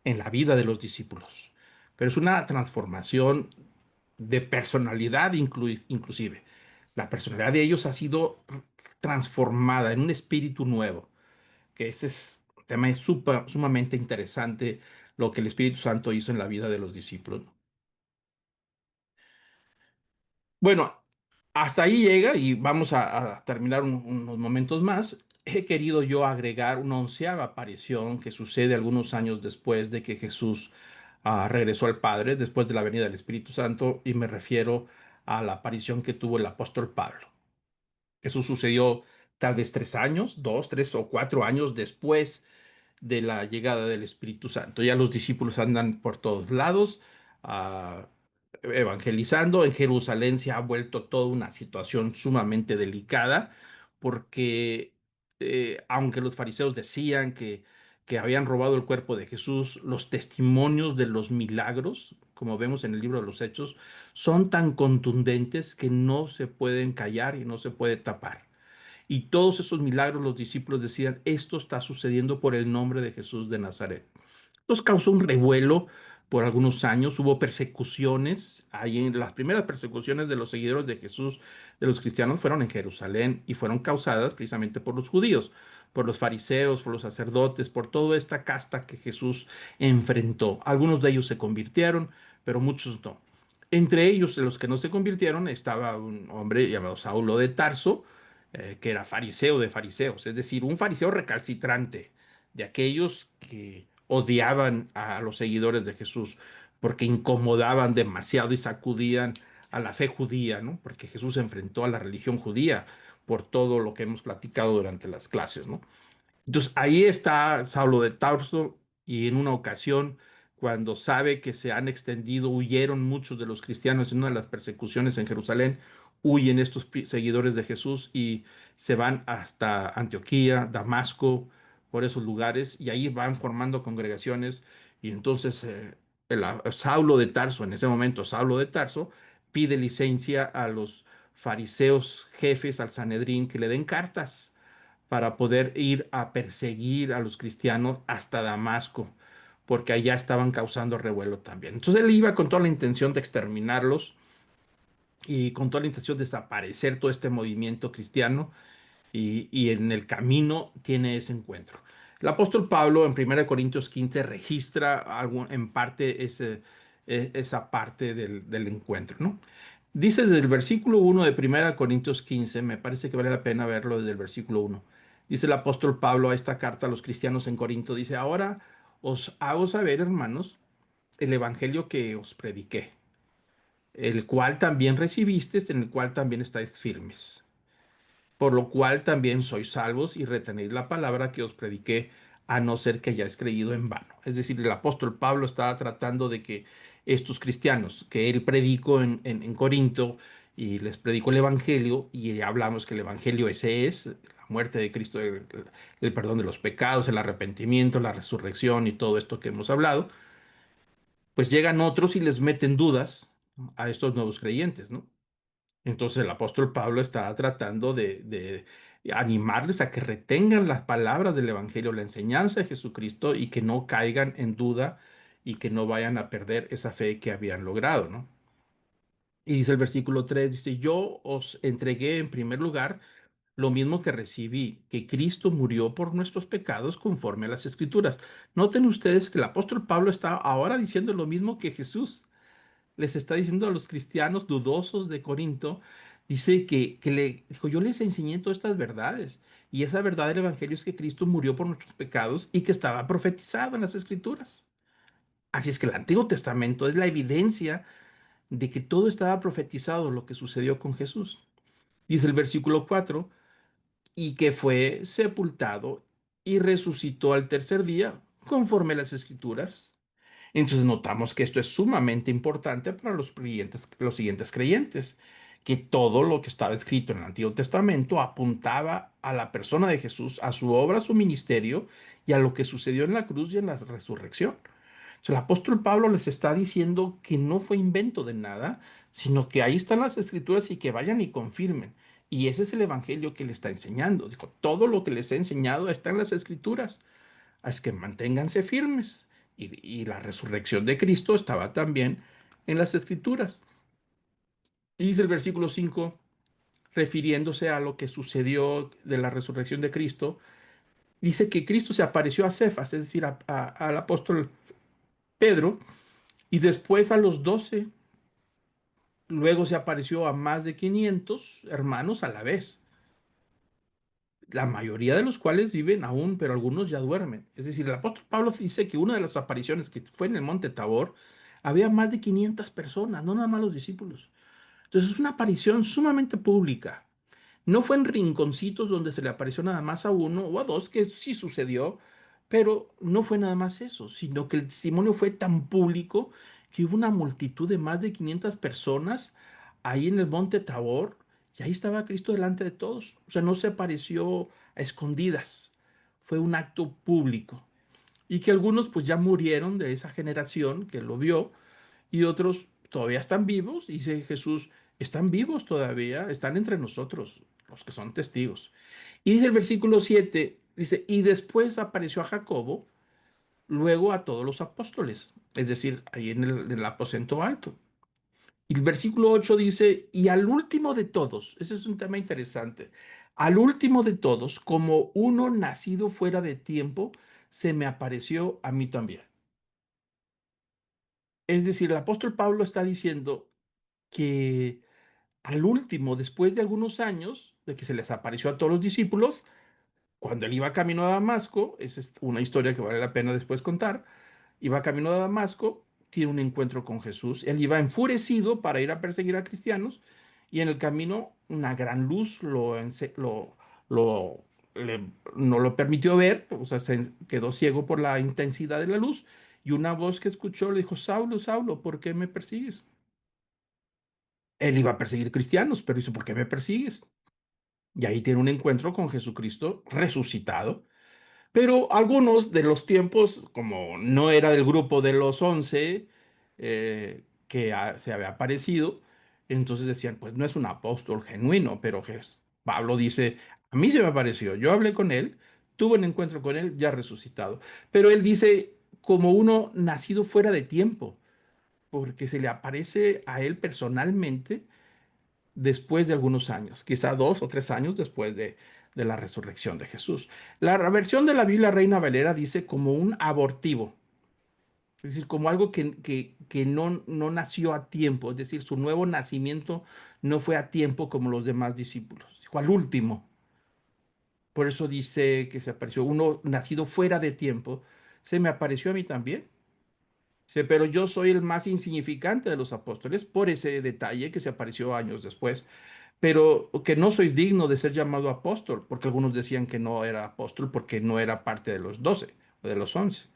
en la vida de los discípulos. Pero es una transformación de personalidad inclusive. La personalidad de ellos ha sido transformada en un espíritu nuevo, que ese es un tema sumamente interesante, lo que el Espíritu Santo hizo en la vida de los discípulos. Bueno, Hasta ahí llega y vamos a terminar unos momentos más. He querido yo agregar una onceava aparición que sucede algunos años después de que Jesús regresó al Padre, después de la venida del Espíritu Santo, y me refiero a la aparición que tuvo el apóstol Pablo. Eso sucedió tal vez 3 años, 2, 3 o 4 años después de la llegada del Espíritu Santo. Ya los discípulos andan por todos lados, ah, evangelizando. En Jerusalén se ha vuelto toda una situación sumamente delicada porque aunque los fariseos decían que habían robado el cuerpo de Jesús, los testimonios de los milagros, como vemos en el libro de los Hechos, son tan contundentes que no se pueden callar y no se puede tapar. Y todos esos milagros los discípulos decían, esto está sucediendo por el nombre de Jesús de Nazaret. Nos causó un revuelo por algunos años, hubo persecuciones, ahí en las primeras persecuciones de los seguidores de Jesús, de los cristianos, fueron en Jerusalén y fueron causadas precisamente por los judíos, por los fariseos, por los sacerdotes, por toda esta casta que Jesús enfrentó. Algunos de ellos se convirtieron, pero muchos no. Entre ellos, de los que no se convirtieron, estaba un hombre llamado Saulo de Tarso, que era fariseo de fariseos, es decir, un fariseo recalcitrante, de aquellos que odiaban a los seguidores de Jesús porque incomodaban demasiado y sacudían a la fe judía, ¿no? Porque Jesús se enfrentó a la religión judía por todo lo que hemos platicado durante las clases, ¿no? Entonces ahí está Saulo de Tarso y en una ocasión, cuando sabe que se han extendido, huyeron muchos de los cristianos en una de las persecuciones en Jerusalén, huyen estos seguidores de Jesús y se van hasta Antioquía, Damasco, por esos lugares y ahí van formando congregaciones y entonces Saulo de Tarso, en ese momento Saulo de Tarso, pide licencia a los fariseos jefes, al Sanedrín, que le den cartas para poder ir a perseguir a los cristianos hasta Damasco, porque allá estaban causando revuelo también. Entonces él iba con toda la intención de exterminarlos y con toda la intención de desaparecer todo este movimiento cristiano y en el camino tiene ese encuentro. El apóstol Pablo en 1 Corintios 15 registra algo, en parte esa parte del encuentro, ¿no? Dice desde el versículo 1 de 1 Corintios 15, me parece que vale la pena verlo desde el versículo 1. Dice el apóstol Pablo a esta carta a los cristianos en Corinto, dice, ahora os hago saber, hermanos, el evangelio que os prediqué, el cual también recibisteis, en el cual también estáis firmes, por lo cual también sois salvos y retenéis la palabra que os prediqué, a no ser que hayáis creído en vano. Es decir, el apóstol Pablo estaba tratando de que estos cristianos que él predicó en Corinto y les predicó el evangelio, y ya hablamos que el evangelio ese es la muerte de Cristo, el perdón de los pecados, el arrepentimiento, la resurrección y todo esto que hemos hablado, pues llegan otros y les meten dudas a estos nuevos creyentes, ¿no? Entonces el apóstol Pablo está tratando de animarles a que retengan las palabras del Evangelio, la enseñanza de Jesucristo y que no caigan en duda y que no vayan a perder esa fe que habían logrado, ¿no? Y dice el versículo 3, dice, yo os entregué en primer lugar lo mismo que recibí, que Cristo murió por nuestros pecados conforme a las Escrituras. Noten ustedes que el apóstol Pablo está ahora diciendo lo mismo que Jesús les está diciendo a los cristianos dudosos de Corinto, dice que le dijo, yo les enseñé todas estas verdades. Y esa verdad del Evangelio es que Cristo murió por nuestros pecados y que estaba profetizado en las Escrituras. Así es que el Antiguo Testamento es la evidencia de que todo estaba profetizado lo que sucedió con Jesús. Dice el versículo 4 y que fue sepultado y resucitó al tercer día conforme a las Escrituras. Entonces notamos que esto es sumamente importante para los siguientes creyentes, que todo lo que estaba escrito en el Antiguo Testamento apuntaba a la persona de Jesús, a su obra, a su ministerio y a lo que sucedió en la cruz y en la resurrección. Entonces, el apóstol Pablo les está diciendo que no fue invento de nada, sino que ahí están las escrituras y que vayan y confirmen. Y ese es el evangelio que le está enseñando. Dijo, todo lo que les he enseñado está en las escrituras. Es que manténganse firmes. Y la resurrección de Cristo estaba también en las escrituras. Y dice el versículo 5, refiriéndose a lo que sucedió de la resurrección de Cristo, dice que Cristo se apareció a Cefas, es decir, al apóstol Pedro, y después a los 12, luego se apareció a más de 500 hermanos a la vez, la mayoría de los cuales viven aún, pero algunos ya duermen. Es decir, el apóstol Pablo dice que una de las apariciones que fue en el monte Tabor, había más de 500 personas, no nada más los discípulos. Entonces es una aparición sumamente pública. No fue en rinconcitos donde se le apareció nada más a uno o a dos, que sí sucedió, pero no fue nada más eso, sino que el testimonio fue tan público que hubo una multitud de más de 500 personas ahí en el monte Tabor, y ahí estaba Cristo delante de todos. O sea, no se apareció a escondidas, fue un acto público. Y que algunos pues ya murieron de esa generación que lo vio, y otros todavía están vivos. Y dice Jesús, están vivos todavía, están entre nosotros, los que son testigos. Y dice el versículo 7 dice, y después apareció a Jacobo, luego a todos los apóstoles, es decir, ahí en el aposento alto. Y el versículo 8 dice, y al último de todos, ese es un tema interesante, al último de todos, como uno nacido fuera de tiempo, se me apareció a mí también. Es decir, el apóstol Pablo está diciendo que al último, después de algunos años de que se les apareció a todos los discípulos, cuando él iba camino a Damasco, esa es una historia que vale la pena después contar, iba camino a Damasco, tiene un encuentro con Jesús, él iba enfurecido para ir a perseguir a cristianos, y en el camino una gran luz lo- no lo permitió ver, o sea, se quedó ciego por la intensidad de la luz, y una voz que escuchó le dijo, Saulo, Saulo, ¿por qué me persigues? Él iba a perseguir cristianos, pero dice, ¿por qué me persigues? Y ahí tiene un encuentro con Jesucristo resucitado. Pero algunos de los tiempos, como no era del grupo de los 11 se había aparecido, entonces decían, pues no es un apóstol genuino, pero Pablo dice, a mí se me apareció, yo hablé con él, tuve un encuentro con él, ya resucitado. Pero él dice, como uno nacido fuera de tiempo, porque se le aparece a él personalmente después de algunos años, quizá 2 o 3 años después de la resurrección de Jesús. La versión de la Biblia Reina Valera dice como un abortivo, es decir, como algo que no nació a tiempo, es decir, su nuevo nacimiento no fue a tiempo como los demás discípulos, dijo al último. Por eso dice que se apareció uno nacido fuera de tiempo, se me apareció a mí también. Dice, pero yo soy el más insignificante de los apóstoles por ese detalle que se apareció años después, pero que no soy digno de ser llamado apóstol, porque algunos decían que no era apóstol porque no era parte de los 12 o de los 11.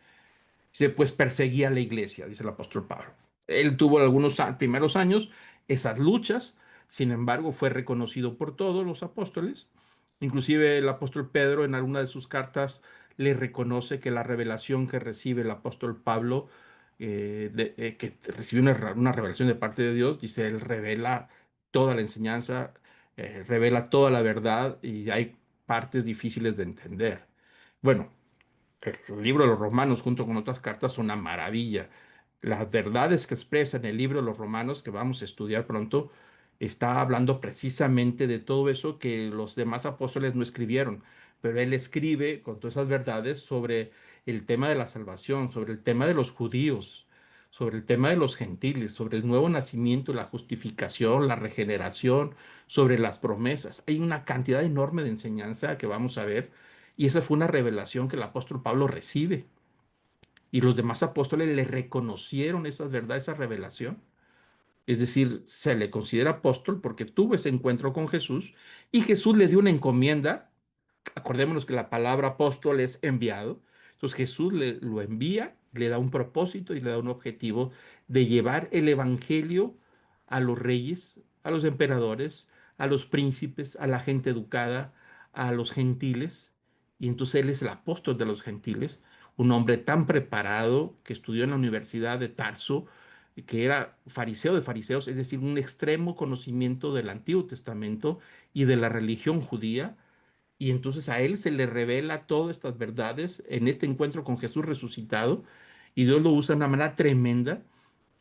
Dice, pues perseguía a la iglesia, dice el apóstol Pablo. Él tuvo algunos primeros años esas luchas, sin embargo fue reconocido por todos los apóstoles. Inclusive el apóstol Pedro en alguna de sus cartas le reconoce que la revelación que recibe el apóstol Pablo, que recibió una revelación de parte de Dios, dice, él revela toda la enseñanza, revela toda la verdad, y hay partes difíciles de entender. Bueno, el libro de los Romanos, junto con otras cartas, son una maravilla. Las verdades que expresa en el libro de los Romanos, que vamos a estudiar pronto, está hablando precisamente de todo eso que los demás apóstoles no escribieron. Pero él escribe con todas esas verdades sobre el tema de la salvación, sobre el tema de los judíos, sobre el tema de los gentiles, sobre el nuevo nacimiento, la justificación, la regeneración, sobre las promesas. Hay una cantidad enorme de enseñanza que vamos a ver, y esa fue una revelación que el apóstol Pablo recibe. Y los demás apóstoles le reconocieron esas verdades, esa revelación. Es decir, se le considera apóstol porque tuvo ese encuentro con Jesús, y Jesús le dio una encomienda. Acordémonos que la palabra apóstol es enviado. Entonces Jesús lo envía, le da un propósito y le da un objetivo de llevar el evangelio a los reyes, a los emperadores, a los príncipes, a la gente educada, a los gentiles. Y entonces él es el apóstol de los gentiles, un hombre tan preparado que estudió en la Universidad de Tarso, que era fariseo de fariseos, es decir, un extremo conocimiento del Antiguo Testamento y de la religión judía. Y entonces a él se le revela todas estas verdades en este encuentro con Jesús resucitado, y Dios lo usa de una manera tremenda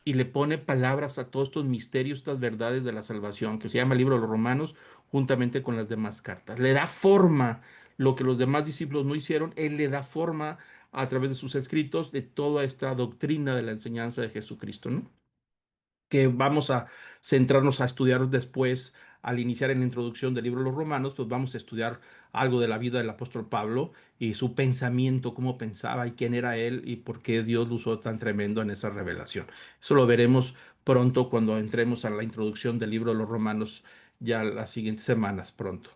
y le pone palabras a todos estos misterios, estas verdades de la salvación, que se llama el libro de los Romanos, juntamente con las demás cartas. Le da forma lo que los demás discípulos no hicieron, él le da forma a través de sus escritos de toda esta doctrina de la enseñanza de Jesucristo, ¿no? que vamos a centrarnos a estudiar después, al iniciar en la introducción del libro de los Romanos, pues vamos a estudiar algo de la vida del apóstol Pablo y su pensamiento, cómo pensaba y quién era él y por qué Dios lo usó tan tremendo en esa revelación. Eso lo veremos pronto cuando entremos a la introducción del libro de los Romanos, ya las siguientes semanas pronto.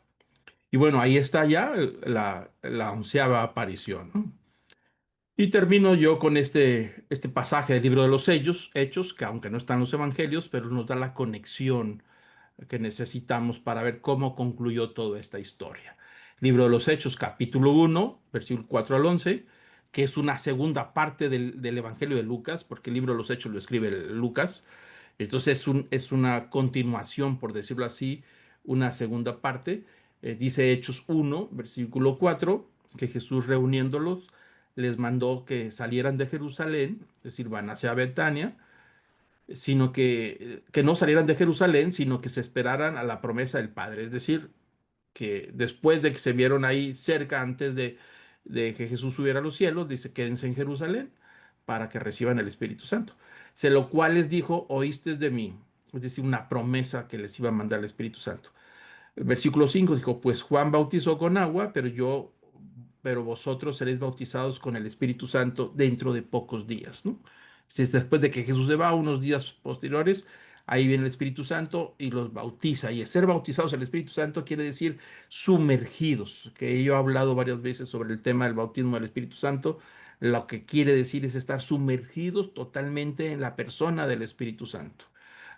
Y bueno, ahí está ya la onceava aparición, ¿no? Y termino yo con este pasaje del libro de los Hechos, que aunque no están en los evangelios, pero nos da la conexión que necesitamos para ver cómo concluyó toda esta historia. Libro de los Hechos, capítulo 1, versículo 4 al 11, que es una segunda parte del Evangelio de Lucas, porque el libro de los Hechos lo escribe Lucas. Entonces es una continuación, por decirlo así, una segunda parte. Dice Hechos 1, versículo 4, que Jesús reuniéndolos les mandó que salieran de Jerusalén, es decir, van hacia Betania, sino que no salieran de Jerusalén, sino que se esperaran a la promesa del Padre. Es decir, que después de que se vieron ahí cerca, antes de que Jesús subiera a los cielos, dice, quédense en Jerusalén para que reciban el Espíritu Santo. Se lo cual les dijo, oíste de mí. Es decir, una promesa que les iba a mandar el Espíritu Santo. El versículo 5 dijo, pues Juan bautizó con agua, pero vosotros seréis bautizados con el Espíritu Santo dentro de pocos días, ¿no? Si es después de que Jesús se va, unos días posteriores, ahí viene el Espíritu Santo y los bautiza. Y ser bautizados en el Espíritu Santo quiere decir sumergidos, que yo he hablado varias veces sobre el tema del bautismo del Espíritu Santo. Lo que quiere decir es estar sumergidos totalmente en la persona del Espíritu Santo.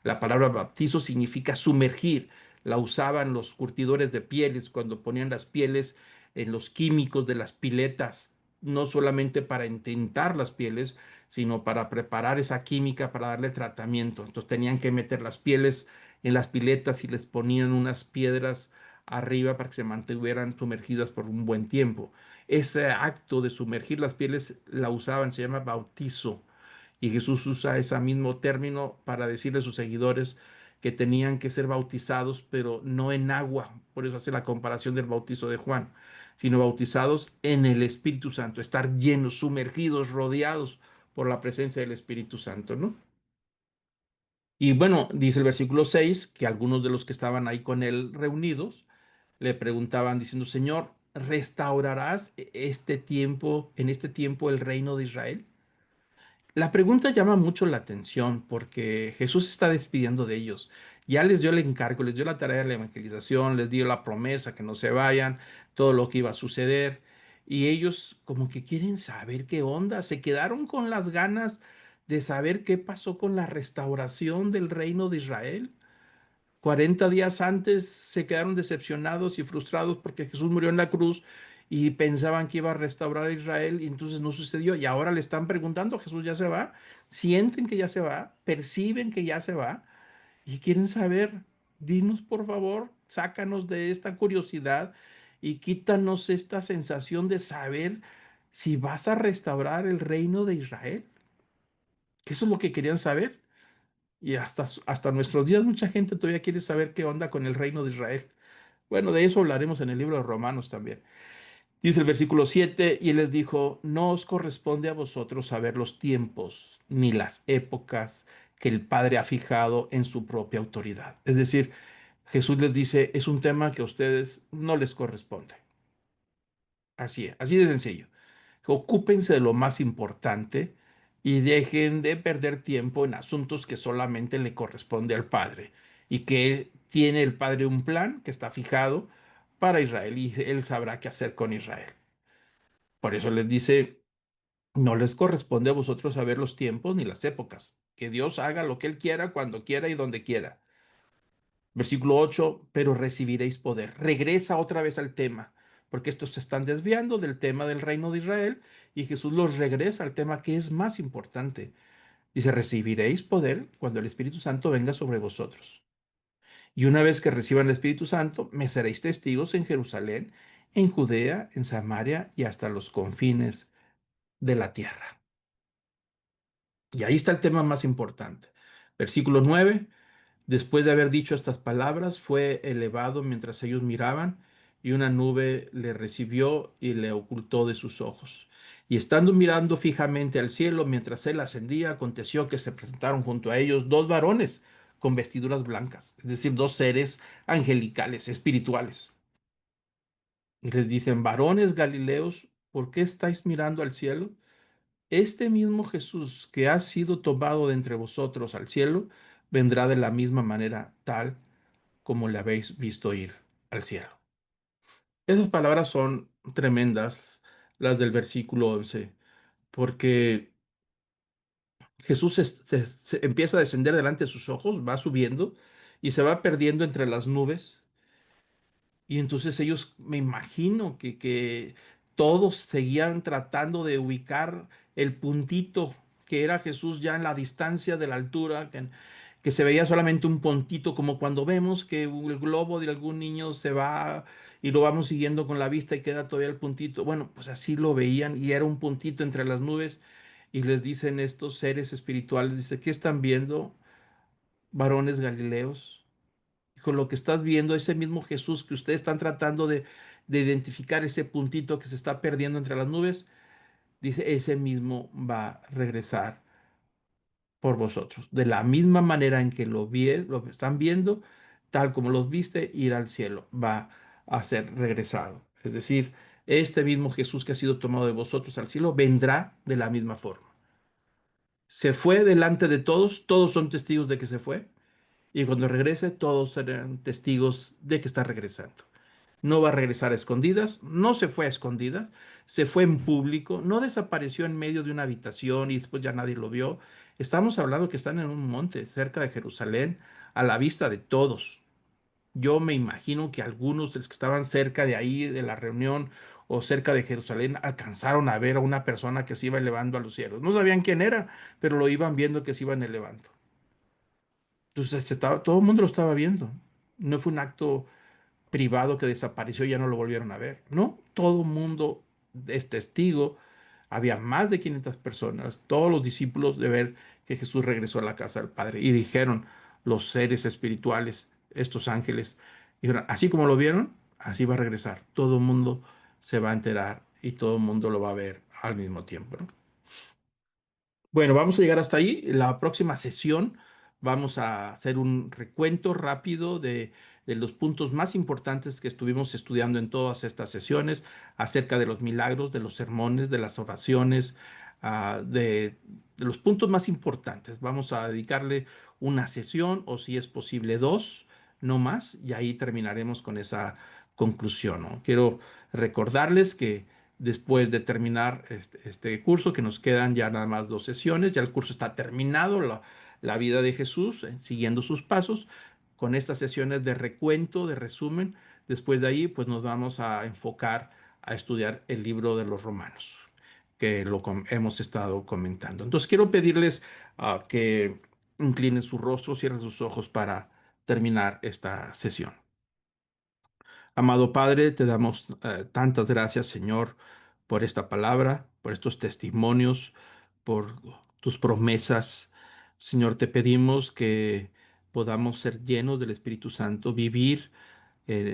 La palabra bautizo significa sumergir. La usaban los curtidores de pieles cuando ponían las pieles en los químicos de las piletas, no solamente para intentar las pieles, sino para preparar esa química para darle tratamiento. Entonces tenían que meter las pieles en las piletas y les ponían unas piedras arriba para que se mantuvieran sumergidas por un buen tiempo. Ese acto de sumergir las pieles la usaban, se llama bautizo. Y Jesús usa ese mismo término para decirle a sus seguidores que tenían que ser bautizados, pero no en agua. Por eso hace la comparación del bautizo de Juan, sino bautizados en el Espíritu Santo, estar llenos, sumergidos, rodeados por la presencia del Espíritu Santo, ¿no? Y bueno, dice el versículo 6 que algunos de los que estaban ahí con él reunidos le preguntaban diciendo, Señor, ¿restaurarás en este tiempo el reino de Israel? La pregunta llama mucho la atención porque Jesús está despidiendo de ellos. Ya les dio el encargo, les dio la tarea de la evangelización, les dio la promesa que no se vayan, todo lo que iba a suceder. Y ellos como que quieren saber qué onda, se quedaron con las ganas de saber qué pasó con la restauración del reino de Israel. 40 días antes se quedaron decepcionados y frustrados porque Jesús murió en la cruz y pensaban que iba a restaurar a Israel y entonces no sucedió. Y ahora le están preguntando, Jesús ya se va, sienten que ya se va, perciben que ya se va y quieren saber, dinos por favor, sácanos de esta curiosidad y quítanos esta sensación de saber si vas a restaurar el reino de Israel. Que eso es lo que querían saber. Y hasta nuestros días mucha gente todavía quiere saber qué onda con el reino de Israel. Bueno, de eso hablaremos en el libro de Romanos también. Dice el versículo 7, y él les dijo, no os corresponde a vosotros saber los tiempos ni las épocas que el Padre ha fijado en su propia autoridad. Es decir, Jesús les dice, es un tema que a ustedes no les corresponde. Así es, así de sencillo. Ocúpense de lo más importante y dejen de perder tiempo en asuntos que solamente le corresponde al Padre y que tiene el Padre un plan que está fijado para Israel y él sabrá qué hacer con Israel. Por eso les dice, no les corresponde a vosotros saber los tiempos ni las épocas, que Dios haga lo que él quiera, cuando quiera y donde quiera. Versículo 8, pero recibiréis poder. Regresa otra vez al tema, porque estos se están desviando del tema del reino de Israel y Jesús los regresa al tema que es más importante. Dice, recibiréis poder cuando el Espíritu Santo venga sobre vosotros. Y una vez que reciban el Espíritu Santo, me seréis testigos en Jerusalén, en Judea, en Samaria y hasta los confines de la tierra. Y ahí está el tema más importante. Versículo 9. Después de haber dicho estas palabras, fue elevado mientras ellos miraban, y una nube le recibió y le ocultó de sus ojos. Y estando mirando fijamente al cielo mientras él ascendía, aconteció que se presentaron junto a ellos dos varones con vestiduras blancas, es decir, dos seres angelicales, espirituales. Y les dicen, varones Galileos, ¿por qué estáis mirando al cielo? Este mismo Jesús que ha sido tomado de entre vosotros al cielo, vendrá de la misma manera tal como le habéis visto ir al cielo. Esas palabras son tremendas, las del versículo 11, porque Jesús se empieza a descender delante de sus ojos, va subiendo y se va perdiendo entre las nubes. Y entonces ellos, me imagino que todos seguían tratando de ubicar el puntito que era Jesús ya en la distancia de la altura, que se veía solamente un puntito, como cuando vemos que el globo de algún niño se va y lo vamos siguiendo con la vista y queda todavía el puntito. Bueno, pues así lo veían y era un puntito entre las nubes. Y les dicen estos seres espirituales, dice, ¿qué están viendo, varones galileos? Con lo que estás viendo, ese mismo Jesús que ustedes están tratando de identificar, ese puntito que se está perdiendo entre las nubes, dice, ese mismo va a regresar por vosotros. De la misma manera en que lo están viendo, tal como los viste, ir al cielo, va a ser regresado. Es decir, este mismo Jesús que ha sido tomado de vosotros al cielo, vendrá de la misma forma. Se fue delante de todos, todos son testigos de que se fue, y cuando regrese, todos serán testigos de que está regresando. No va a regresar a escondidas, no se fue a escondidas, se fue en público, no desapareció en medio de una habitación y después ya nadie lo vio. Estamos hablando que están en un monte cerca de Jerusalén, a la vista de todos. Yo me imagino que algunos de los que estaban cerca de ahí, de la reunión o cerca de Jerusalén, alcanzaron a ver a una persona que se iba elevando a los cielos. No sabían quién era, pero lo iban viendo que se iban elevando. Entonces todo el mundo lo estaba viendo. No fue un acto privado que desapareció y ya no lo volvieron a ver. No, todo el mundo es testigo. Había más de 500 personas, todos los discípulos de ver que Jesús regresó a la casa del Padre. Y dijeron los seres espirituales, estos ángeles, dijeron, así como lo vieron, así va a regresar. Todo el mundo se va a enterar y todo el mundo lo va a ver al mismo tiempo, ¿no? Bueno, vamos a llegar hasta ahí. La próxima sesión vamos a hacer un recuento rápido de los puntos más importantes que estuvimos estudiando en todas estas sesiones acerca de los milagros, de los sermones, de las oraciones, de los puntos más importantes. Vamos a dedicarle una sesión o si es posible dos, no más, y ahí terminaremos con esa conclusión, ¿no? Quiero recordarles que después de terminar este curso, que nos quedan ya nada más dos sesiones, ya el curso está terminado, la vida de Jesús, siguiendo sus pasos, con estas sesiones de recuento, de resumen. Después de ahí, pues nos vamos a enfocar a estudiar el libro de los Romanos, que hemos estado comentando. Entonces quiero pedirles que inclinen su rostro, cierren sus ojos para terminar esta sesión. Amado Padre, te damos tantas gracias, Señor, por esta palabra, por estos testimonios, por tus promesas. Señor, te pedimos que podamos ser llenos del Espíritu Santo, vivir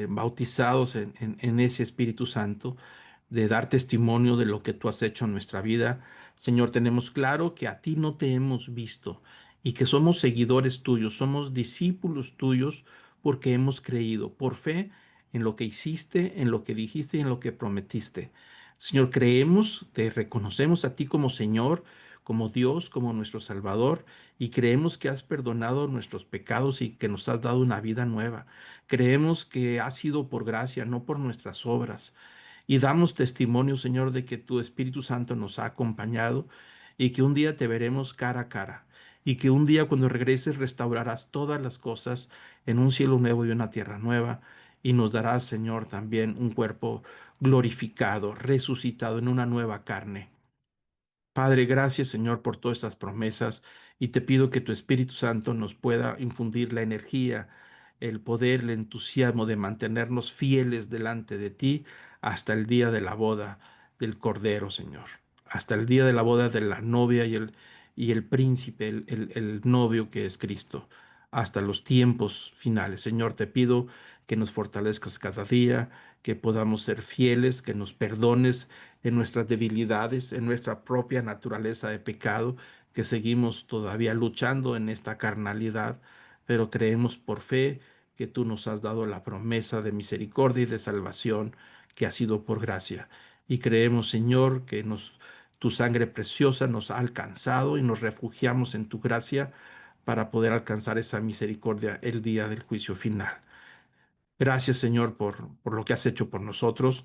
bautizados en ese Espíritu Santo, de dar testimonio de lo que tú has hecho en nuestra vida. Señor, tenemos claro que a ti no te hemos visto y que somos seguidores tuyos, somos discípulos tuyos porque hemos creído por fe en lo que hiciste, en lo que dijiste y en lo que prometiste. Señor, creemos, te reconocemos a ti como Señor, como Dios, como nuestro Salvador, y creemos que has perdonado nuestros pecados y que nos has dado una vida nueva. Creemos que ha sido por gracia, no por nuestras obras. Y damos testimonio, Señor, de que tu Espíritu Santo nos ha acompañado y que un día te veremos cara a cara. Y que un día cuando regreses restaurarás todas las cosas en un cielo nuevo y una tierra nueva. Y nos darás, Señor, también un cuerpo glorificado, resucitado en una nueva carne. Padre, gracias Señor por todas estas promesas y te pido que tu Espíritu Santo nos pueda infundir la energía, el poder, el entusiasmo de mantenernos fieles delante de ti hasta el día de la boda del Cordero, Señor, hasta el día de la boda de la novia y el príncipe, el novio que es Cristo, hasta los tiempos finales. Señor, te pido que nos fortalezcas cada día, que podamos ser fieles, que nos perdones en nuestras debilidades, en nuestra propia naturaleza de pecado, que seguimos todavía luchando en esta carnalidad, pero creemos por fe que tú nos has dado la promesa de misericordia y de salvación que ha sido por gracia. Y creemos, Señor, que tu sangre preciosa nos ha alcanzado y nos refugiamos en tu gracia para poder alcanzar esa misericordia el día del juicio final. Gracias, Señor, por lo que has hecho por nosotros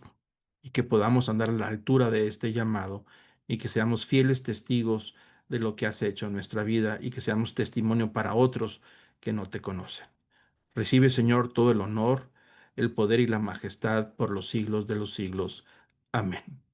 y que podamos andar a la altura de este llamado y que seamos fieles testigos de lo que has hecho en nuestra vida y que seamos testimonio para otros que no te conocen. Recibe, Señor, todo el honor, el poder y la majestad por los siglos de los siglos. Amén.